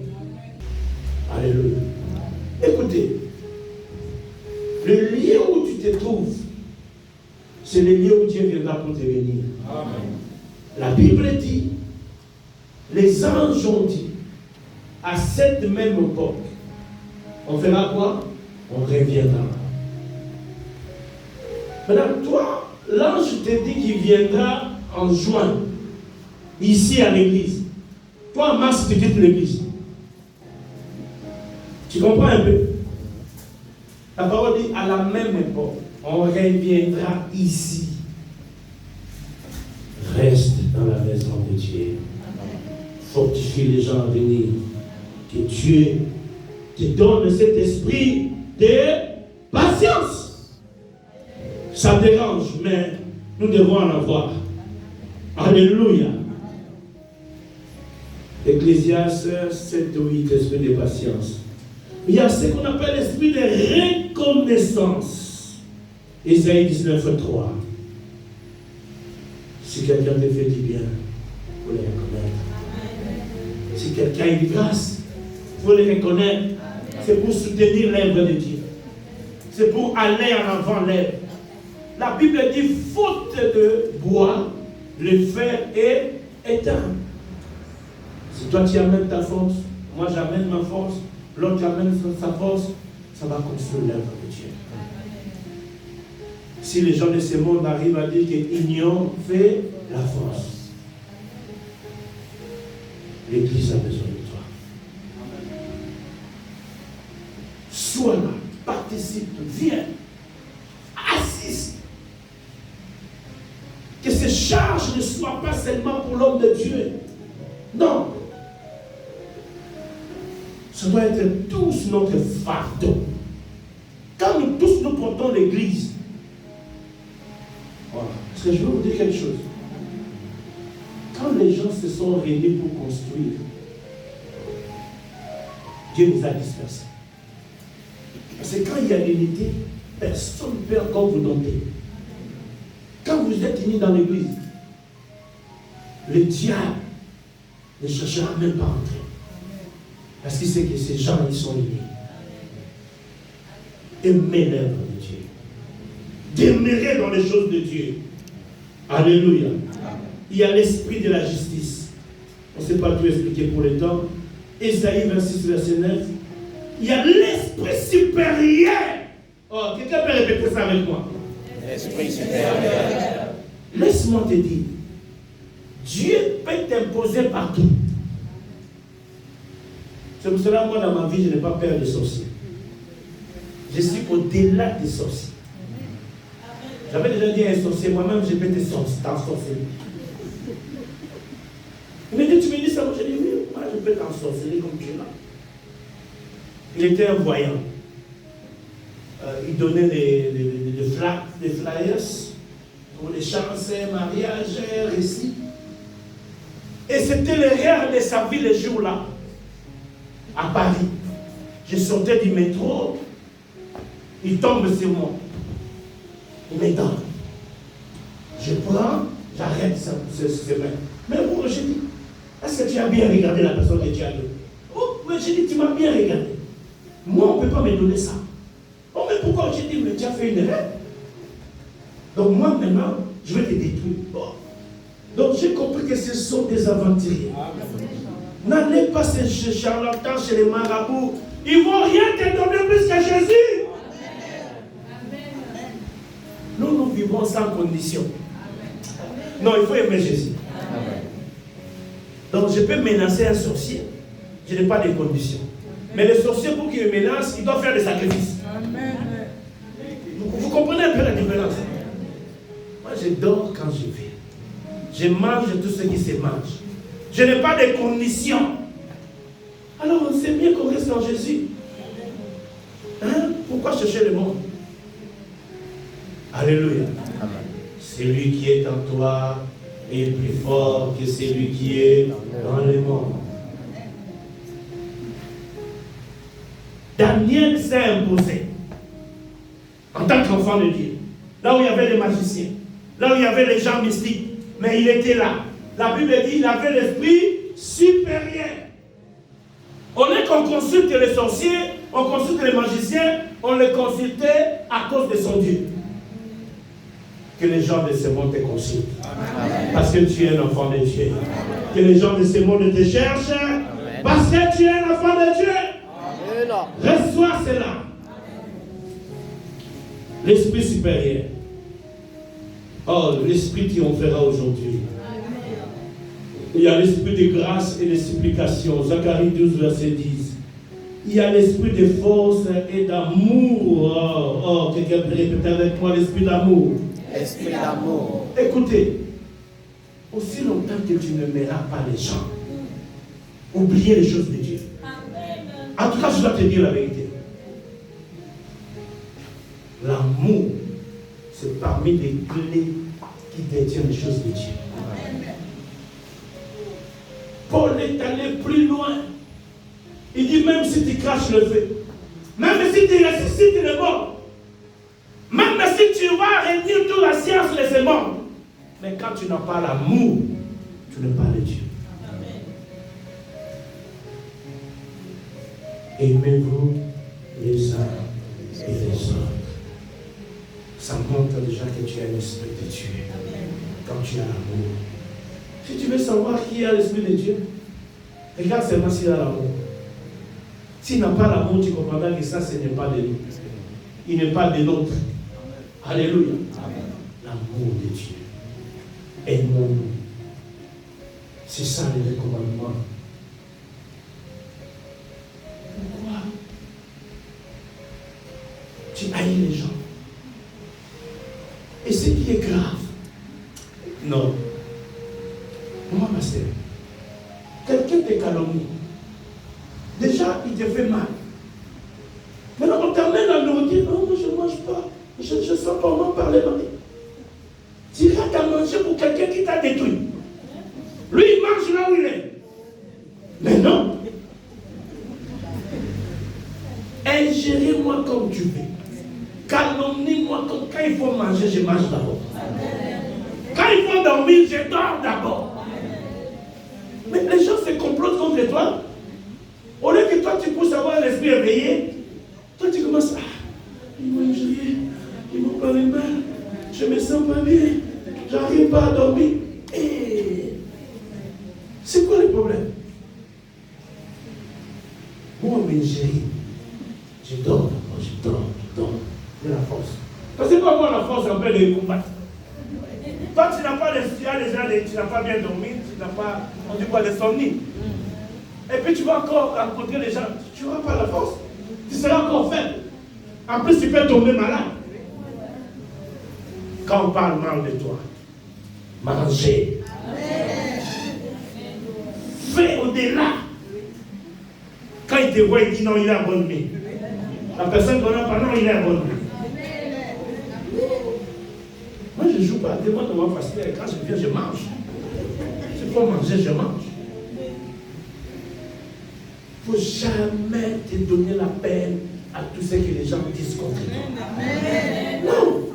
Alléluia. Écoutez, le lieu où tu te trouves, c'est le lieu où Dieu viendra pour te bénir. Amen. La Bible dit, les anges ont dit, à cette même époque, on fera quoi? On reviendra. Maintenant, toi, l'ange te dit qu'il viendra en juin, ici à l'église. Toi, en mars, tu quittes l'église. Tu comprends un peu? La parole dit, à la même époque, on reviendra ici. Reste dans la maison de Dieu. Fortifie les gens à venir. Que Dieu te donne cet esprit de patience. Ça dérange, mais nous devons en avoir. Alléluia. Ecclésiaste 7-8, esprit de patience. Il y a ce qu'on appelle l'esprit de reconnaissance. Isaïe 19, 3. Si quelqu'un te fait du bien, il faut le reconnaître. Si quelqu'un a une grâce, il faut le reconnaître. C'est pour soutenir l'œuvre de Dieu. C'est pour aller en avant l'œuvre. La Bible dit, faute de bois, le fer est éteint. Si toi tu amènes ta force, moi j'amène ma force, l'autre amène sa force, ça va construire l'œuvre de Dieu. Si les gens de ce monde arrivent à dire que l'union fait la force, l'Église a besoin de toi. Sois là, participe, viens, assiste. Que ces charges ne soient pas seulement pour l'homme de Dieu. Non. Ça doit être tous notre fardeau. Quand nous tous nous portons l'Église, voilà. Parce que je veux vous dire quelque chose. Quand les gens se sont réunis pour construire, Dieu nous a dispersés. Parce que quand il y a l'unité, personne ne peut encore vous dompter. Quand vous êtes unis dans l'église, le diable ne cherchera même pas à entrer. Parce qu'il sait que ces gens, ils sont unis. Aimez l'œuvre de Dieu. Demeurer dans les choses de Dieu. Alléluia. Il y a l'esprit de la justice. On ne sait pas tout expliquer pour le temps. Ésaïe 26, verset 9. Il y a l'esprit supérieur. Oh, quelqu'un peut répéter ça avec moi? L'esprit supérieur. Laisse-moi te dire. Dieu peut t'imposer partout. C'est pour cela que moi, dans ma vie, je n'ai pas peur des sorciers. Je suis au-delà des sorciers. J'avais déjà dit à un sorcier, moi-même, je vais t'ensorceler. Il m'a dit, tu me dis ça? Moi, j'ai dit, oui, moi, je peux t'ensorceler comme tu es là. Il était un voyant. Il donnait des flyers pour les chances, mariages, récits. Et c'était le rêve de sa vie le jour-là, à Paris. Je sortais du métro, il tombe sur moi. Il me donne. Je prends, j'arrête ses mains. Mais moi, j'ai dit, est-ce que tu as bien regardé la personne que tu as donnée? Oh, mais j'ai dit, tu m'as bien regardé. Moi, on ne peut pas me donner ça. Oh, mais pourquoi? J'ai dit, mais tu as fait une erreur. Donc moi, maintenant, je vais te détruire. Oh. Donc j'ai compris que ce sont des aventuriers. N'allez pas chez charlatans, chez les marabouts. Ils ne vont rien te donner plus que Jésus. Nous vivons sans condition. Non, il faut aimer Jésus. Donc je peux menacer un sorcier. Je n'ai pas de conditions. Mais le sorcier, pour qu'il me menace, il doit faire des sacrifices. Vous comprenez un peu la différence? Moi, je dors quand je vais. Je mange tout ce qui se mange. Je n'ai pas de conditions. Alors, c'est mieux qu'on reste en Jésus. Hein? Pourquoi chercher le monde? Alléluia. Amen. Celui qui est en toi est plus fort que celui qui est dans le monde. Daniel s'est imposé en tant qu'enfant de Dieu. Là où il y avait les magiciens, là où il y avait les gens mystiques, mais il était là. La Bible dit qu'il avait l'esprit supérieur. Au lieu qu'on consulte les sorciers, on consulte les magiciens, on les consultait à cause de son Dieu. Que les gens de ce monde te consultent. Amen. Parce que tu es un enfant de Dieu. Amen. Que les gens de ce monde te cherchent. Amen. Parce que tu es un enfant de Dieu. Amen. Reçois cela. L'esprit supérieur. Oh, l'esprit qui en fera aujourd'hui. Il y a l'esprit de grâce et de supplication. Zacharie 12, verset 10. Il y a l'esprit de force et d'amour. Oh, quelqu'un peut répéter avec moi l'esprit d'amour. Esprit d'amour. Écoutez, aussi longtemps que tu n'aimeras pas les gens, oubliez les choses de Dieu. En tout cas, je dois te dire la vérité. L'amour, c'est parmi les clés qui détiennent les choses de Dieu. Paul est allé plus loin. Il dit, même si tu craches le feu, même si tu ressuscites les morts, même si tu vas réunir toute la science de ce monde, mais quand tu n'as pas l'amour, tu n'es pas de Dieu. Aimez-vous les uns et les autres. Ça montre déjà que tu as l'esprit de Dieu. Quand tu as l'amour. Si tu veux savoir qui a l'esprit de Dieu, regarde seulement s'il a l'amour. S'il n'a pas l'amour, tu comprendras que ça, ce n'est pas de nous. Il n'est pas de l'autre. Alléluia. L'amour de Dieu. Aimons-nous. C'est ça le recommandement. Pourquoi tu haïs les gens? Et ce qui est grave, non. Moi, ma sœur, quelqu'un te calomnie. Déjà, il te fait mal. Maintenant, on t'amène la nourriture. Non, moi, je ne mange pas. Je ne sens pas comment parler, mamie. Tu iras t'en manger pour quelqu'un qui t'a détruit. Lui, il mange là où il est. Mais non. Ingérez-moi comme tu veux. Calomnie-moi comme quand il faut manger, je mange d'abord. Quand il faut dormir, je dors d'abord. Mais les gens se complotent contre toi. Au lieu que toi tu puisses avoir l'esprit éveillé, toi tu commences à ils m'ont injurié, ils m'ont parlé mal, je me sens pas bien, j'arrive pas à dormir. Et c'est quoi le problème? Moi, mes chéris, je dors d'abord, je dors. J'ai la force. Parce que pour avoir la force, on peut les combattre. Toi, tu n'as pas tu n'as pas bien dormi, tu n'as pas, on dit quoi, l'insomnie. Et puis tu vas encore rencontrer les gens, tu n'auras pas la force. Tu seras encore faible. En plus, tu peux tomber malade. quand on parle mal de toi, manger. Fais au-delà. Quand il te voit, il dit non, il est à bonne nuit. La personne qu'on n'a pas, non, il est à bonne nuit. Moi, je ne joue pas. Des fois, on va faster. Quand je viens, je mange. C'est pour manger, je mange. Il ne faut jamais te donner la peine à tout ce que les gens disent contre toi. Non.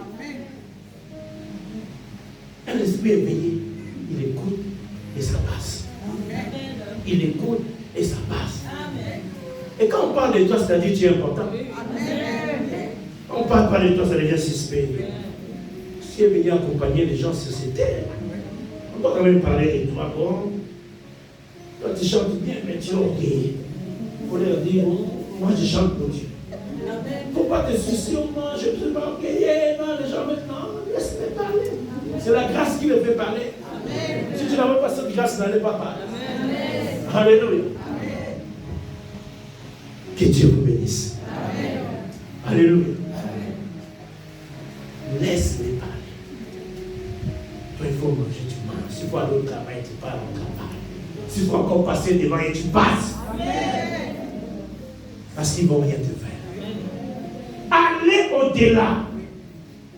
Un esprit éveillé, il écoute et ça passe. Il écoute et ça passe. Et quand on parle de toi, c'est-à-dire que tu es important. On ne parle pas de toi, ça devient suspect. Si tu es venu accompagner les gens sur cette terre, on doit quand même parler de toi. Bon, toi tu chantes bien, mais tu es orgueilleux. Il faut leur dire, moi je chante pour Dieu. Il ne faut pas te soucier, non, je ne suis pas orgueilleux, non, les gens maintenant, laisse-les parler. C'est la grâce qui les fait parler. Si tu n'avais pas cette grâce, n'allez pas parler. Alléluia. Que Dieu vous bénisse. Alléluia. Laisse-les parler. Toi, il faut manger, tu manges. S'il faut aller au travail, tu pars au travail. S'il faut encore passer devant et tu passes. Parce qu'ils ne vont rien te faire. Allez au-delà.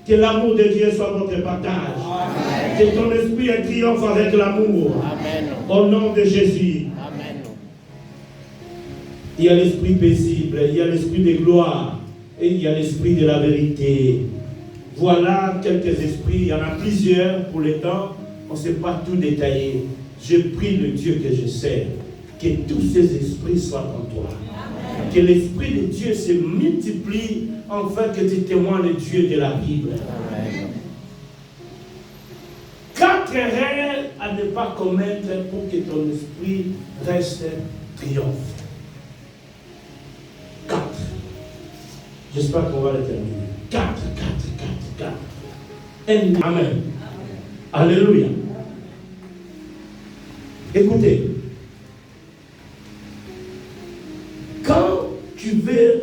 Que l'amour de Dieu soit votre partage. Amen. Que ton esprit triomphe avec l'amour. Au nom de Jésus. Amen. Il y a l'esprit paisible, il y a l'esprit de gloire et il y a l'esprit de la vérité. Voilà quelques esprits, il y en a plusieurs pour le temps, on ne sait pas tout détailler. Je prie le Dieu que je sers, que tous ces esprits soient en toi. Amen. Que l'esprit de Dieu se multiplie afin que tu témoignes le Dieu de la Bible. Amen. 4 règles à ne pas commettre pour que ton esprit reste triomphe. 4. J'espère qu'on va le terminer. 4. Amen. Amen. Alléluia. Écoutez, quand tu veux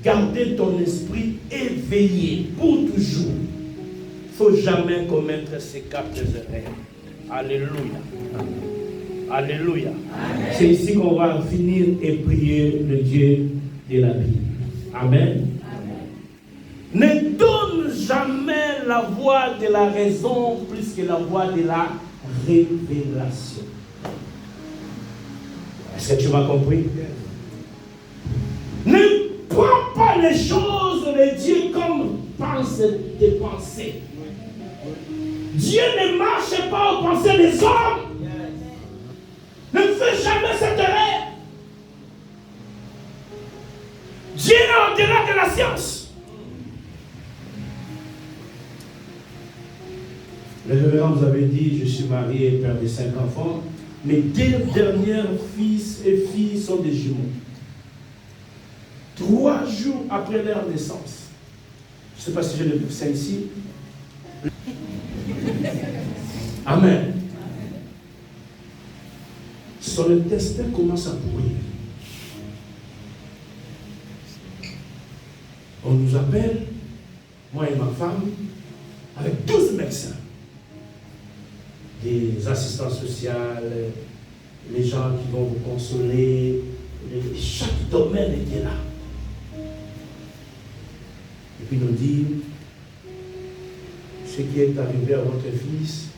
garder ton esprit éveillé pour toujours, il ne faut jamais commettre ces 4 erreurs. Alléluia. Alléluia. C'est ici qu'on va finir et prier le Dieu de la Bible. Amen. Ne donne jamais la voix de la raison plus que la voix de la révélation. Est-ce que tu m'as compris? Ne prends pas les choses de Dieu comme pense tes pensées. Dieu ne marche pas aux pensées des hommes. Ne fais jamais cette erreur. Dieu est au-delà de la science. Le révérend vous avait dit, je suis marié et père de 5 enfants. Mes 2 derniers fils et filles sont des jumeaux. 3 jours après leur naissance. Je ne sais pas si je le dis ça ici. Amen. Son intestin commence à pourrir. On nous appelle, moi et ma femme, avec 12 médecins, des assistants sociaux, les gens qui vont vous consoler, chaque domaine était là. Et puis nous dit, ce qui est arrivé à votre fils,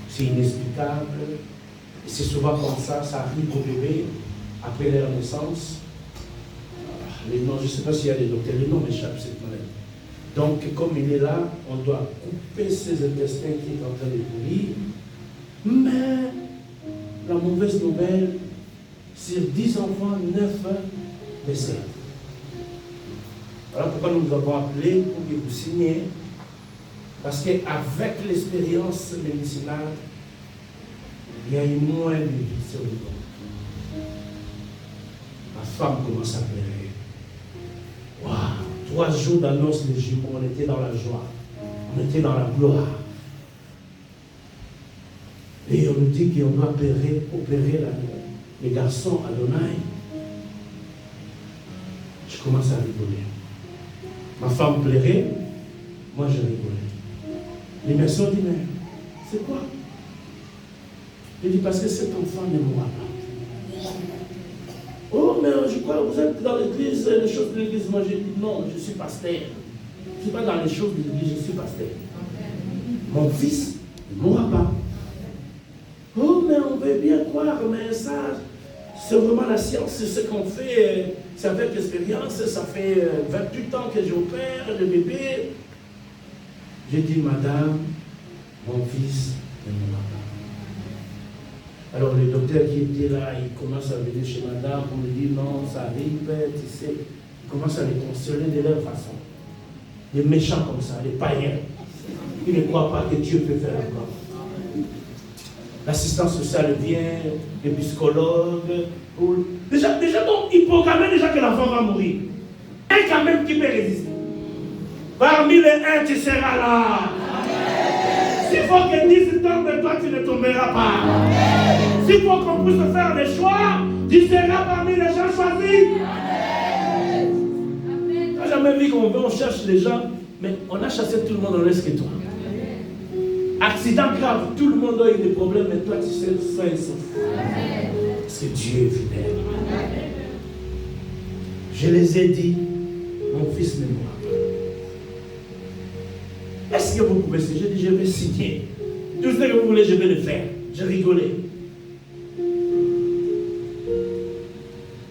c'est inexplicable. Et c'est souvent comme ça arrive au bébé après leur naissance. Les noms, je ne sais pas s'il y a des docteurs, les noms m'échappent cette maladie. Donc, comme il est là, on doit couper ses intestins qui est en train de pourrir. Mais la mauvaise nouvelle, sur 10 enfants, 9 décèdent. Voilà pourquoi nous vous avons appelé pour que vous signiez. Parce qu'avec l'expérience médicinale, il y a eu moins de vie sur le corps. Ma femme commence à pleurer. Waouh, 3 jours d'annonce de jumeaux, on était dans la joie, on était dans la gloire. Et on nous dit qu'on doit opérer les garçons à Adonai. Je commence à rigoler. Ma femme pleurait, Moi, je rigolais. L'immersion dit, mais c'est quoi? Il dit, parce que cet enfant ne mourra pas. Oh, mais je crois que vous êtes dans l'église, les choses de l'église. Moi, j'ai dit, non, je suis pasteur. Je ne suis pas dans les choses de l'église, je suis pasteur. Mon fils ne mourra pas. Oh, mais on veut bien croire, mais ça, c'est vraiment la science, c'est ce qu'on fait, c'est avec l'expérience, ça fait 28 ans que j'opère le bébé. J'ai dit, madame, mon fils ne mourra pas. Alors le docteur qui était là, il commence à venir chez madame pour lui dire, non, ça arrive, tu sais. Il commence à les consoler de leur façon. Les méchants comme ça, les païens. Ils ne croient pas que Dieu peut faire encore. L'assistance sociale vient, les psychologues. Déjà bon, ils programmaient déjà que l'enfant va mourir. Un quand même qui peut résister. Parmi les uns, tu seras là. S'il faut que 10 tombent de toi, tu ne tomberas pas. S'il faut qu'on puisse faire des choix, tu seras parmi les gens choisis. Tu n'as jamais vu qu'on cherche les gens, mais on a chassé tout le monde, on reste que toi. Accident grave, tout le monde a eu des problèmes, mais toi tu sais sain et sauf. Parce que Dieu est fidèle. Je les ai dit, mon fils ne mourra pas. Est-ce que vous pouvez signer? J'ai dit, je vais signer. Tout ce que vous voulez, je vais le faire. J'ai rigolé.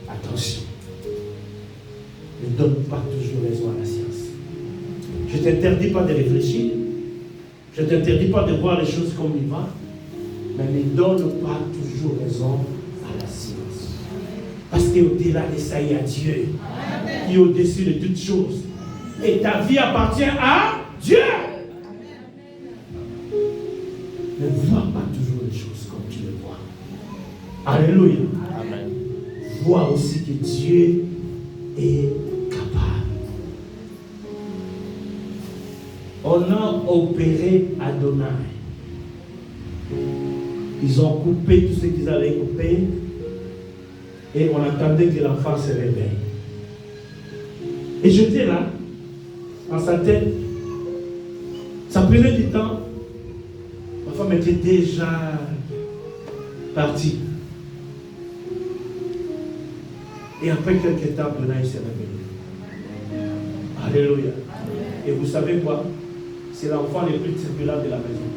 Attention. Ne donne pas toujours raison à la science. Je ne t'interdis pas de réfléchir. Je ne t'interdis pas de voir les choses comme il va, mais ne donne pas toujours raison à la science. Parce qu'au-delà de ça, il y a Dieu qui est au-dessus de toutes choses. Et ta vie appartient à Dieu. Ne vois pas toujours les choses comme tu les vois. Alléluia. Amen. Vois aussi que Dieu est capable. On a opéré Adonai. Ils ont coupé tout ce qu'ils avaient coupé et on attendait que l'enfant se réveille. Et j'étais là, dans sa tête. Ça prenait du temps. Ma femme était déjà partie. Et après quelques temps, Adonai s'est réveillé. Alléluia. Et vous savez quoi? C'est l'enfant le plus turbulent de la maison.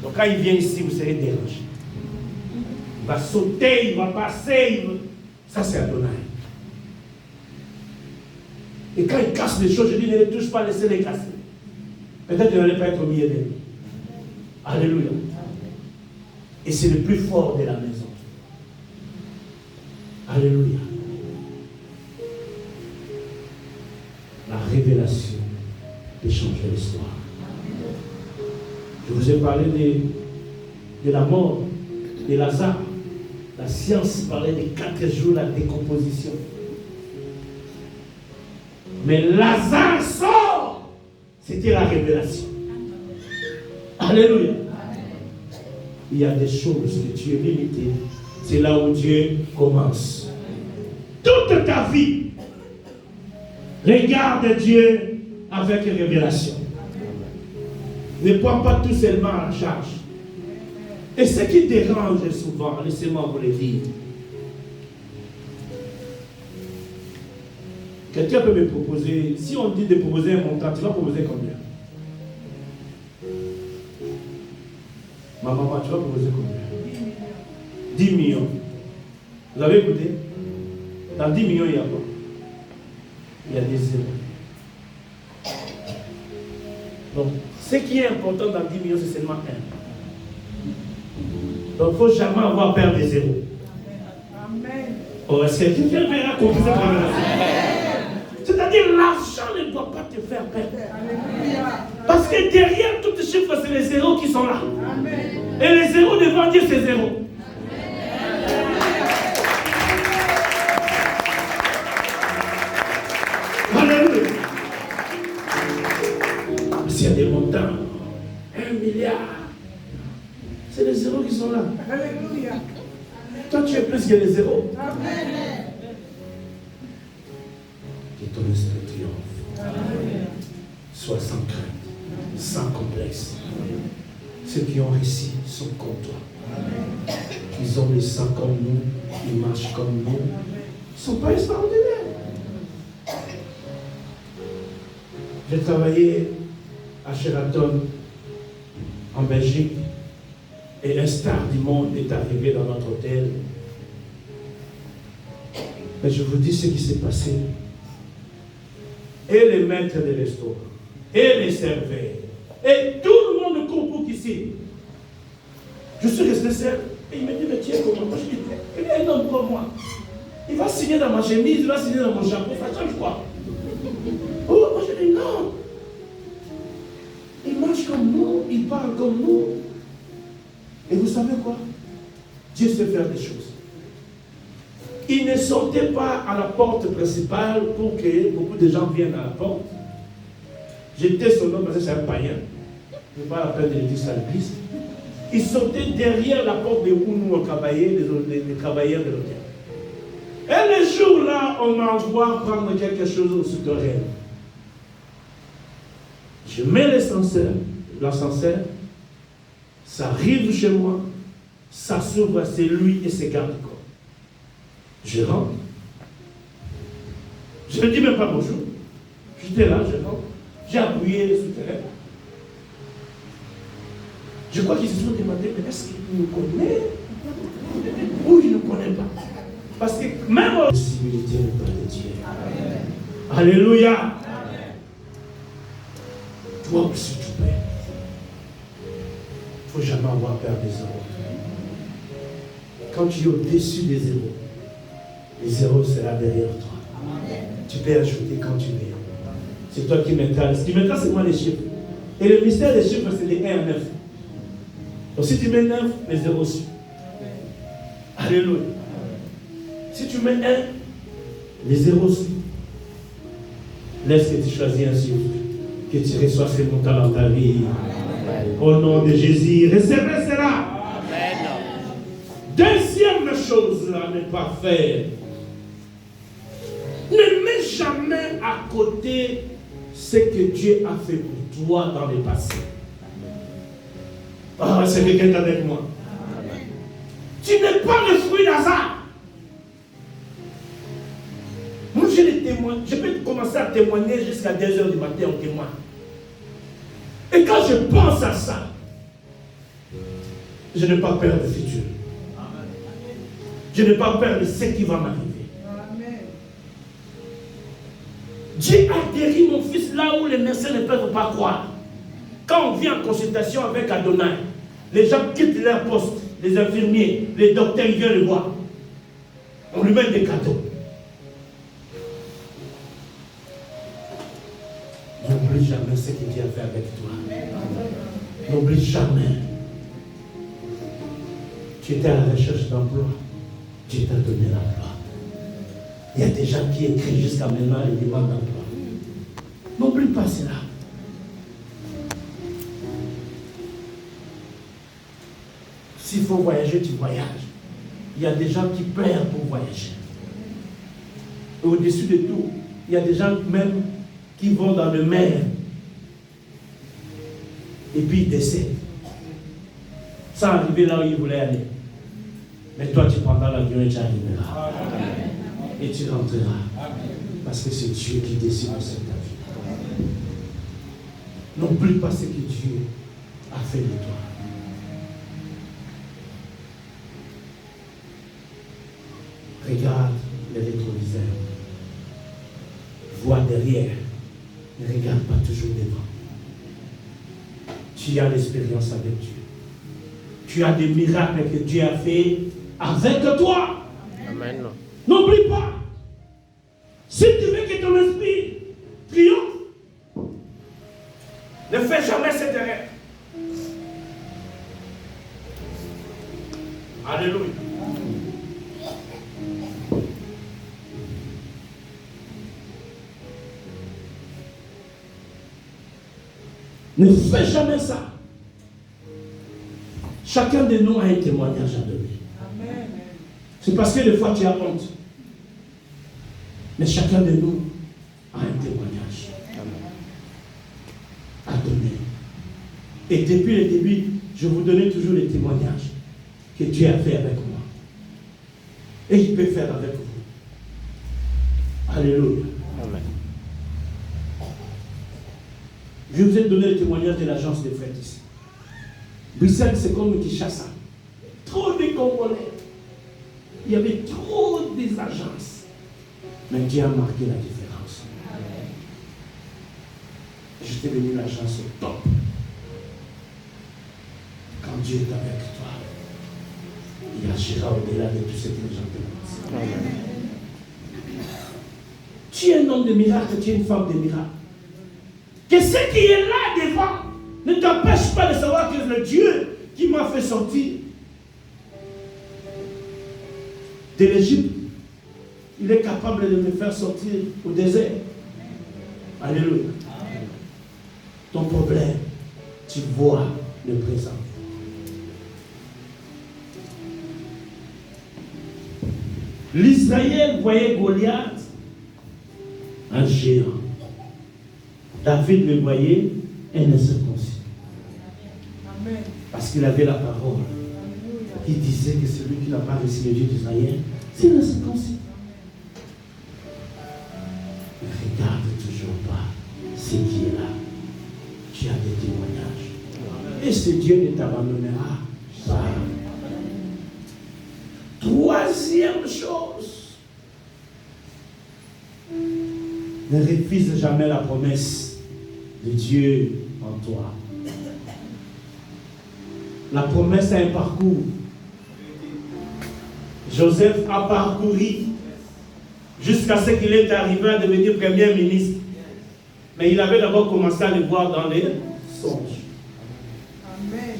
Donc quand il vient ici, vous serez dérangé. Il va sauter, il va passer. Ça, c'est Adonai. Et quand il casse les choses, je dis, ne les touche pas, laissez-les casser. Peut-être qu'il n'allait pas être au milieu d'eux. Alléluia. Et c'est le plus fort de la maison. Alléluia. La révélation peut changer l'histoire. Je vous ai parlé de la mort de Lazare. La science parlait de 4 jours, la décomposition. Mais Lazare sort. C'était la révélation. Alléluia. Il y a des choses que tu es limité. C'est là où Dieu commence. Toute ta vie, regarde Dieu avec révélation. Ne prends pas tout seulement en charge. Et ce qui dérange souvent, laissez-moi vous le dire. Quelqu'un peut me proposer, si on dit de proposer un montant, tu vas proposer combien? Ma maman, tu vas proposer combien? 10 millions. Vous avez écouté? Dans 10 millions, il y a quoi? Il y a des zéros. Donc, ce qui est important dans 10 millions, c'est seulement 1. Donc, il ne faut jamais avoir peur des zéros. Amen. Oh, est-ce que quelqu'un verra qu'on vous a c'est-à-dire, l'argent ne doit pas te faire peur. Parce que derrière tous les chiffres, c'est les zéros qui sont là. Amen. Et les zéros devant Dieu, c'est zéro. Alléluia. S'il y a des montants, 1 milliard, c'est les zéros qui sont là. Alléluia. Toi, tu es plus que les zéros. Amen. Que ton esprit triomphe. Amen. Ceux qui ont réussi sont comme toi. Ils ont le sang comme nous, ils marchent comme nous. Ils ne sont pas extraordinaires. J'ai travaillé à Sheraton, en Belgique, et un star du monde est arrivé dans notre hôtel. Mais je vous dis ce qui s'est passé. Et les maîtres des restaurants, et les serveurs, et tout le monde concourt ici. Je suis resté seul, et il me dit, mais tiens, comment? Moi, je dis, il est un homme comme moi. Il va signer dans ma chemise, il va signer dans mon chapeau, ça change quoi? Oh, moi je dis, non. Il marche comme nous, il parle comme nous. Et vous savez quoi? Dieu sait faire des choses. Il ne sortait pas à la porte principale pour que beaucoup de gens viennent à la porte. J'étais son homme parce que c'est un païen. Je ne vais pas la peine de le dire ça à l'église. Il sortait derrière la porte de où nous on travaillait, les travailleurs de l'hôtel. Et le jour-là, on m'envoie prendre quelque chose au souterrain. Je mets l'ascenseur, ça arrive chez moi, ça s'ouvre, c'est lui et ses gardes-corps. Je rentre. Je ne dis même pas bonjour. J'étais là, je rentre. J'ai appuyé le souterrain. Je crois qu'ils se sont demandé, mais est-ce qu'il nous connaît ou il ne connaît pas? Parce que même la possibilité n'est pas de Dieu. Alléluia. Amen. Toi aussi tu peux. Il ne faut jamais avoir peur des zéros. Quand tu es au-dessus des zéros, les zéros seront derrière toi. Amen. Tu peux ajouter quand tu veux. C'est toi qui m'intéresse. Ce qui m'intéresse, c'est moi les chiffres. Et le mystère des chiffres, c'est les 1 à 9. Donc si tu mets 9, les 0 aussi. Alléluia. Si tu mets 1, les 0 aussi. Laisse que tu choisis un chiffre, que tu reçois ces montants dans ta vie. Amen. Au nom de Jésus, recevez cela. Amen. Deuxième chose à ne pas faire. Ne mets jamais à côté ce que Dieu a fait pour toi dans le passé. Ah, c'est quelqu'un qui est avec moi. Amen. Tu n'es pas le fruit d'hasard. Moi, j'ai des témoins. Je peux commencer à témoigner jusqu'à 2h du matin en témoin. Et quand je pense à ça, je n'ai pas peur du futur. Amen. Je n'ai pas peur de ce qui va m'arriver. Dieu a guéri mon fils là où les médecins ne peuvent pas croire. Quand on vient en consultation avec Adonai, les gens quittent leur poste, les infirmiers, les docteurs, ils viennent le voir. On lui met des cadeaux. N'oublie jamais ce que Dieu a fait avec toi. N'oublie jamais. Tu étais à la recherche d'emploi. Dieu t'a donné l'emploi. Il y a des gens qui écrivent jusqu'à maintenant et demandent d'emploi. N'oublie pas cela. S'il faut voyager, tu voyages. Il y a des gens qui pleurent pour voyager. Et au-dessus de tout, il y a des gens même qui vont dans le mer et puis ils décèdent sans arriver là où ils voulaient aller. Mais toi, tu prendras l'avion et tu arriveras. Et tu rentreras. Parce que c'est Dieu qui décide de cette vie. N'oublie pas ce que Dieu a fait de toi. Regarde les rétroviseurs. Vois derrière. Ne regarde pas toujours devant. Tu as l'expérience avec Dieu. Tu as des miracles que Dieu a fait avec toi. Amen. N'oublie pas. Si tu veux que ton esprit triomphe, ne fais jamais cette erreur. Alléluia. Ne fais jamais ça. Chacun de nous a un témoignage à donner. Amen. C'est parce que des fois tu as honte. Mais chacun de nous a un témoignage à donner. Et depuis le début je vous donnais toujours les témoignages que Dieu a fait avec moi. Et il peut faire avec vous. Alléluia. Amen. Je vous ai donné le témoignage de l'agence des frères ici. Bruxelles, c'est comme Kinshasa. Trop de Congolais. Il y avait trop des agences. Mais Dieu a marqué la différence. J'étais venu l'agence au top. Quand Dieu est avec toi, il agira au-delà de tout ce que les gens te pensent. Tu es un homme de miracle, tu es une femme de miracle. Que ce qui est là devant ne t'empêche pas de savoir que le Dieu qui m'a fait sortir de l'Égypte, il est capable de me faire sortir au désert. Alléluia. Ton problème, tu vois le présent. L'Israël voyait Goliath, un géant. David le voyait, un incirconcis. Parce qu'il avait la parole. Il disait que celui qui n'a pas reçu le Dieu d'Israël, c'est l'incirconcis. Ne regarde toujours pas ce qui est là. Tu as des témoignages. Et ce Dieu ne t'abandonnera pas. Troisième chose, ne refuse jamais la promesse de Dieu en toi. La promesse a un parcours. Joseph a parcouru jusqu'à ce qu'il est arrivé à devenir premier ministre. Mais il avait d'abord commencé à le voir dans les songes. Amen.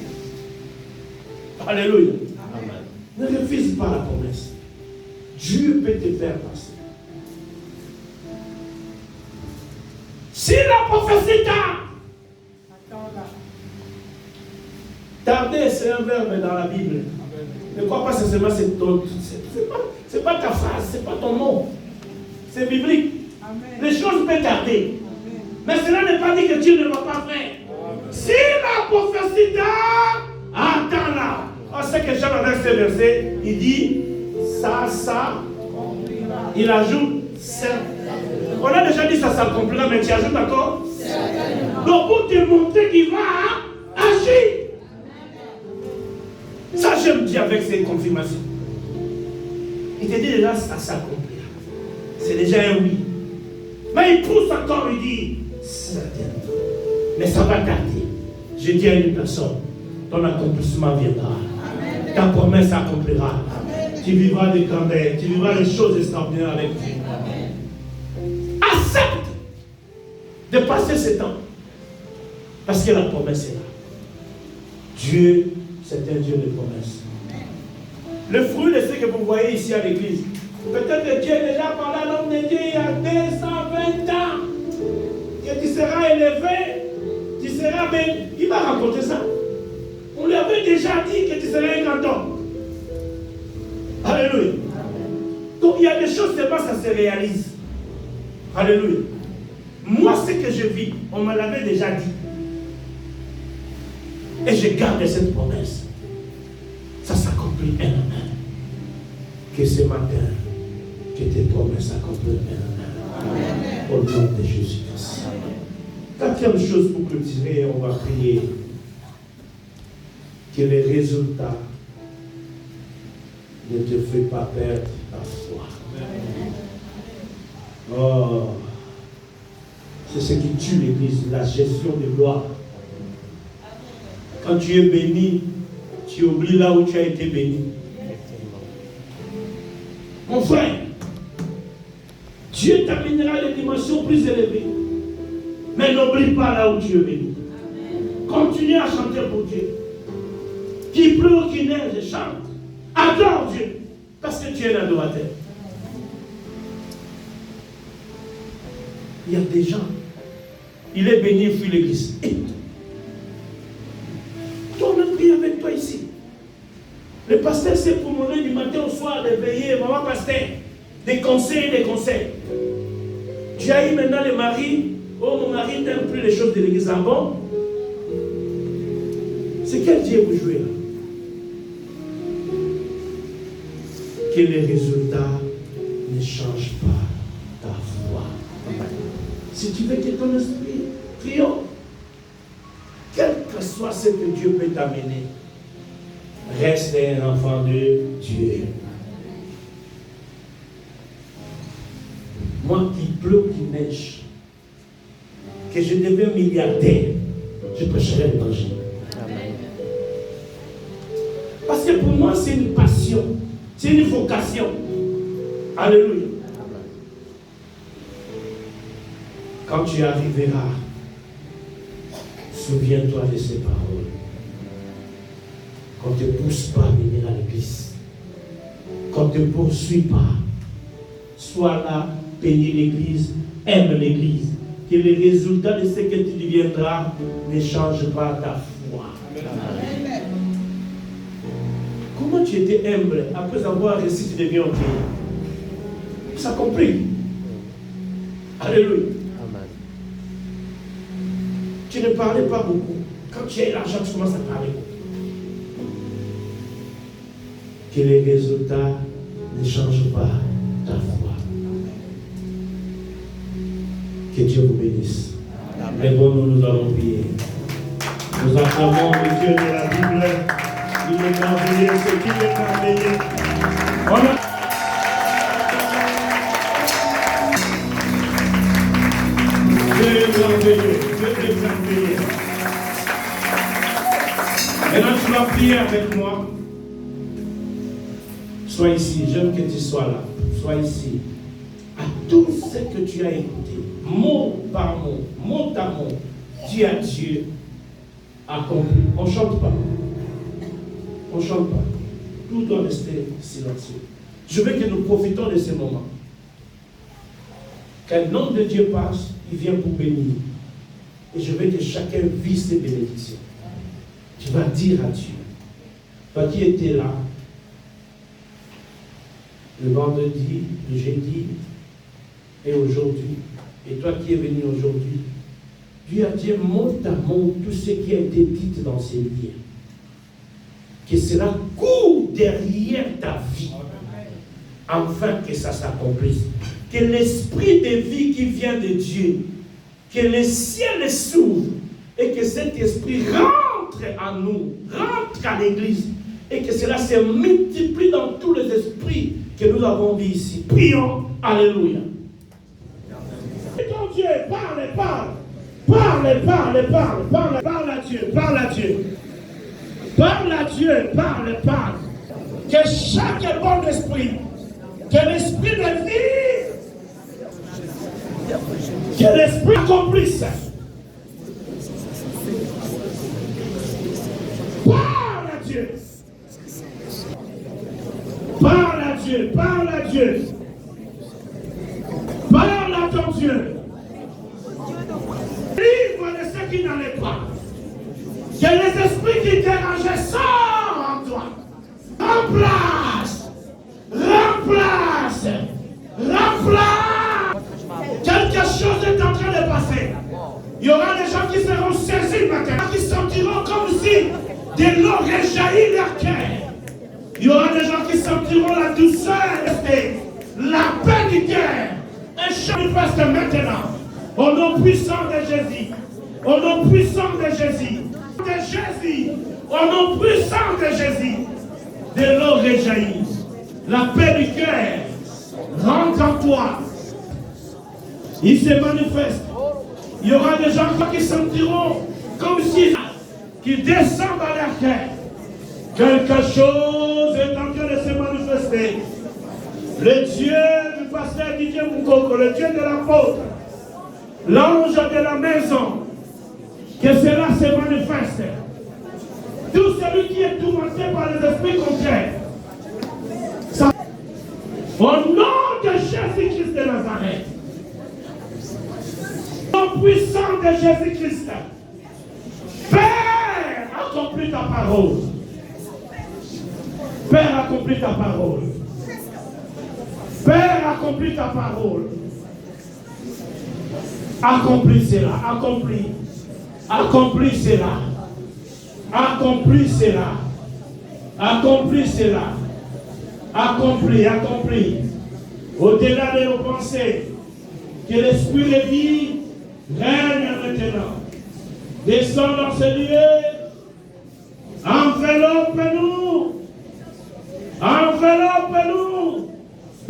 Alléluia. Amen. Ne refuse pas la promesse. Dieu peut te faire passer. Si la prophétie tarde, Attends là. tarder, c'est un verbe dans la Bible. Ne crois pas seulement c'est pas ta phrase, c'est pas ton nom. C'est biblique. Amen. Les choses peuvent tarder. Amen. Mais cela n'est pas dit que Dieu ne va pas faire. Si la prophétie tarde, attends là. On sait que Jean avec ce verset, il dit ça, il ajoute certainement. On a déjà dit ça s'accomplira, mais tu ajoutes encore certainement. Donc pour te montrer qu'il va agir. Ça, j'aime Dieu avec ses confirmations. Il te dit déjà, ça s'accomplira. C'est déjà un oui. Mais il pousse encore, il dit certainement. Mais ça va tarder. Je dis à une personne, ton accomplissement viendra. Amen. Ta promesse s'accomplira. Tu vivras des grandeurs, tu vivras des choses extraordinaires avec Dieu. Accepte de passer ce temps. Parce que la promesse est là. Dieu, c'est un Dieu de promesses. Le fruit de ce que vous voyez ici à l'église, peut-être que Dieu a déjà parlé à l'homme de Dieu il y a 220 ans. Que tu seras élevé, tu seras béni. Il m'a raconté ça. On lui avait déjà dit que tu serais un grand homme. Alléluia. Donc il y a des choses, c'est pas ça se réalise. Alléluia. Moi, ce que je vis, on me l'avait déjà dit. Et je garde cette promesse. Ça s'accomplit un à un. Que ce matin, que tes promesses s'accomplissent un à un. Au nom de Jésus-Christ. Quatrième chose pour clôturer, on va prier. Que les résultats ne te fait pas perdre ta foi. Oh, c'est ce qui tue l'Église, la gestion de gloire. Quand tu es béni, tu oublies là où tu as été béni. Mon frère, Dieu t'amènera à des dimensions plus élevées. Mais n'oublie pas là où tu es béni. Continue à chanter pour Dieu. Qu'il pleut ou qu'il neige, chante. Adore Dieu. Parce que tu es un adorateur. Il y a des gens, il est béni et fuit l'église. On a prié avec toi ici. Le pasteur s'est promené du matin au soir, de veiller, maman pasteur, des conseils. Tu as eu maintenant le mari, oh mon mari n'aime plus les choses de l'église. Ah bon? C'est quel Dieu vous jouez là? Que les résultats ne changent pas ta foi. Si tu veux que ton esprit triomphe, quel que soit ce que Dieu peut t'amener, reste un enfant de Dieu. Moi qui pleut, qui neige, que je deviens milliardaire, je prêcherai l'évangile. Parce que pour moi, c'est une passion, c'est une vocation. Alléluia. Quand tu arriveras, souviens-toi de ces paroles. Qu'on ne te pousse pas à venir à l'église. Qu'on ne te poursuit pas. Sois là, bénis l'église, aime l'église. Que les résultats de ce que tu deviendras ne changent pas ta foi. Amen. Comment tu étais humble après avoir réussi, tu deviens ok? Ça a compris. Alléluia. Amen. Tu ne parlais pas beaucoup. Quand tu as l'argent, tu commences à parler. Que les résultats ne changent pas ta foi. Que Dieu vous bénisse. Lèvons-nous, nous allons prier. Nous acclamons le Dieu de la Bible. Il est merveilleux, ce qu'il est merveilleux. On a... Dieu est merveilleux, Dieu est merveilleux. Maintenant, tu vas prier avec moi. Sois ici, j'aime que tu sois là. Sois ici. À tout ce que tu as écouté, mot par mot, mot à mot, dis à Dieu, accompli. On ne chante pas. On ne chante pas. Tout doit rester silencieux. Je veux que nous profitons de ce moment. Quand le nom de Dieu passe, il vient pour bénir. Et je veux que chacun vive ses bénédictions. Tu vas dire à Dieu, toi qui étais là, le vendredi, le jeudi et aujourd'hui, et toi qui es venu aujourd'hui, Dieu a dit mot à mot tout ce qui a été dit dans ces liens. Que cela court derrière ta vie, afin que ça s'accomplisse. Que l'esprit de vie qui vient de Dieu, que le ciel s'ouvre et que cet esprit rentre en nous, rentre à l'église et que cela se multiplie dans tous les esprits que nous avons vus ici. Prions. Alléluia. Et ton Dieu, parle, parle. Parle, parle, parle, parle, parle à Dieu, parle à Dieu. Parle à Dieu, parle, parle. Que chaque bon esprit, que l'esprit de vie, que l'esprit accomplisse. Parle à Dieu. Parle à Dieu, parle à Dieu. Parle à ton Dieu. Livre de ce qui n'allait pas. Que les esprits qui dérangeaient sortent en toi. Remplace. Remplace. Remplace. Quelque chose est en train de passer. Il y aura des gens qui seront saisis maintenant, qui sentiront comme si de l'eau réjaillit leur cœur. Il y aura des gens qui sentiront la douceur, la paix du cœur. Un chant manifeste maintenant. Au nom puissant de Jésus. Au nom puissant de Jésus. De Jésus. Au nom puissant de Jésus. De l'eau réjaillit. La paix du cœur rentre en toi. Il se manifeste. Il y aura des gens qui sentiront comme si qui descendent dans leur cœur. Quelque chose est en train de se manifester. Le Dieu du pasteur Didier Moukoko, le Dieu de l'apôtre, l'ange de la maison, que cela se manifeste. Tout celui qui est tourmenté par les esprits contraires. Au nom de Jésus-Christ de Nazareth, au nom puissant de Jésus-Christ, Père, accomplis ta parole. Père, accomplis ta parole. Père, accomplis ta parole. Accomplis cela, accomplis. Accomplis cela. Accomplis cela. Accomplis cela. Accomplis. Au-delà de nos pensées, que l'esprit de vie règne maintenant. Descends dans ce lieu. Enveloppe-nous.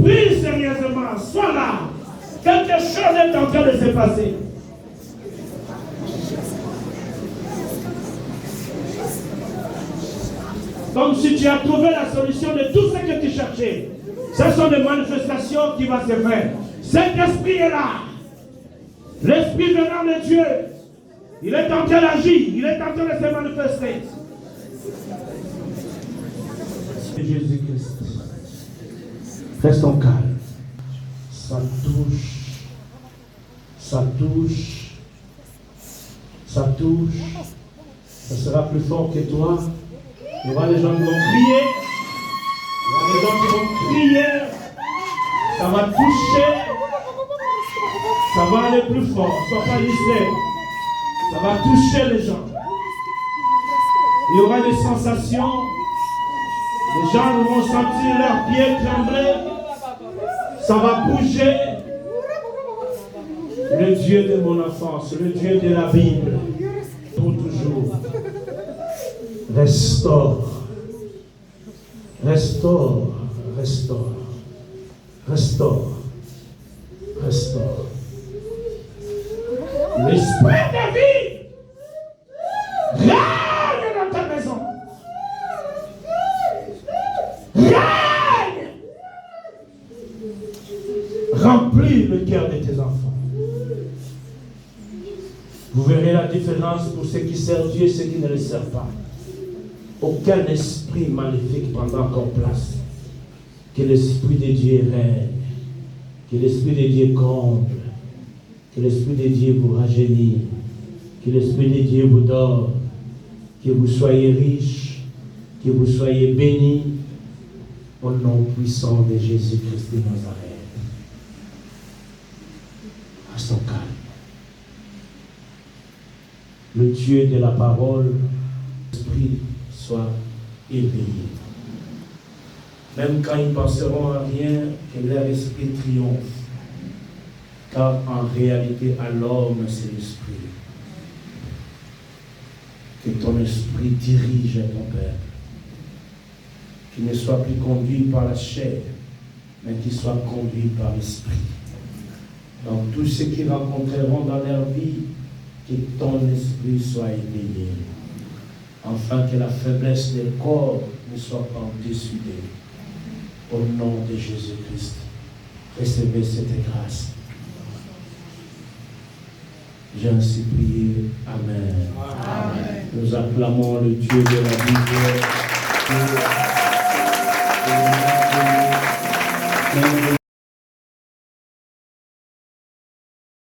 Prie sérieusement. Sois là. Quelque chose est en train de se passer. Comme si tu as trouvé la solution de tout ce que tu cherchais. Ce sont des manifestations qui vont se faire. Cet esprit est là. L'esprit venant de Dieu. Il est en train d'agir. Il est en train de se manifester. Jésus-Christ. Restons calmes. Ça touche. Ça sera plus fort que toi. Il y aura des gens qui vont crier. Ça va toucher. Ça va aller plus fort. Sois pas distrait. Ça va toucher les gens. Il y aura des sensations. Les gens vont sentir leurs pieds trembler. Ça va bouger. Le Dieu de mon enfance, le Dieu de la Bible, pour toujours. Restaure. L'esprit de vie règne dans ta maison. Règne. Remplis le cœur de tes enfants. Vous verrez la différence pour ceux qui servent Dieu et ceux qui ne le servent pas. Aucun esprit maléfique prendra encore place. Que l'esprit de Dieu règne. Que l'esprit de Dieu comble. Que l'esprit de Dieu vous rajeunit. Que l'esprit de Dieu vous donne. Que vous soyez riches. Que vous soyez bénis. Au nom puissant de Jésus-Christ de Nazareth. Restons calmes. Le Dieu de la parole, l'esprit soit éveillé. Même quand ils ne penseront à rien, que leur esprit triomphe. Car en réalité, à l'homme, c'est l'esprit. Que ton esprit dirige ton peuple. Qu'il ne soit plus conduit par la chair, mais qu'il soit conduit par l'esprit. Donc tous ceux qui rencontreront dans leur vie, que ton esprit soit éveillé, afin que la faiblesse des corps ne soit pas décidée. Au nom de Jésus-Christ, recevez cette grâce. J'ai ainsi prié. Amen. Amen. Nous acclamons le Dieu de la Bible.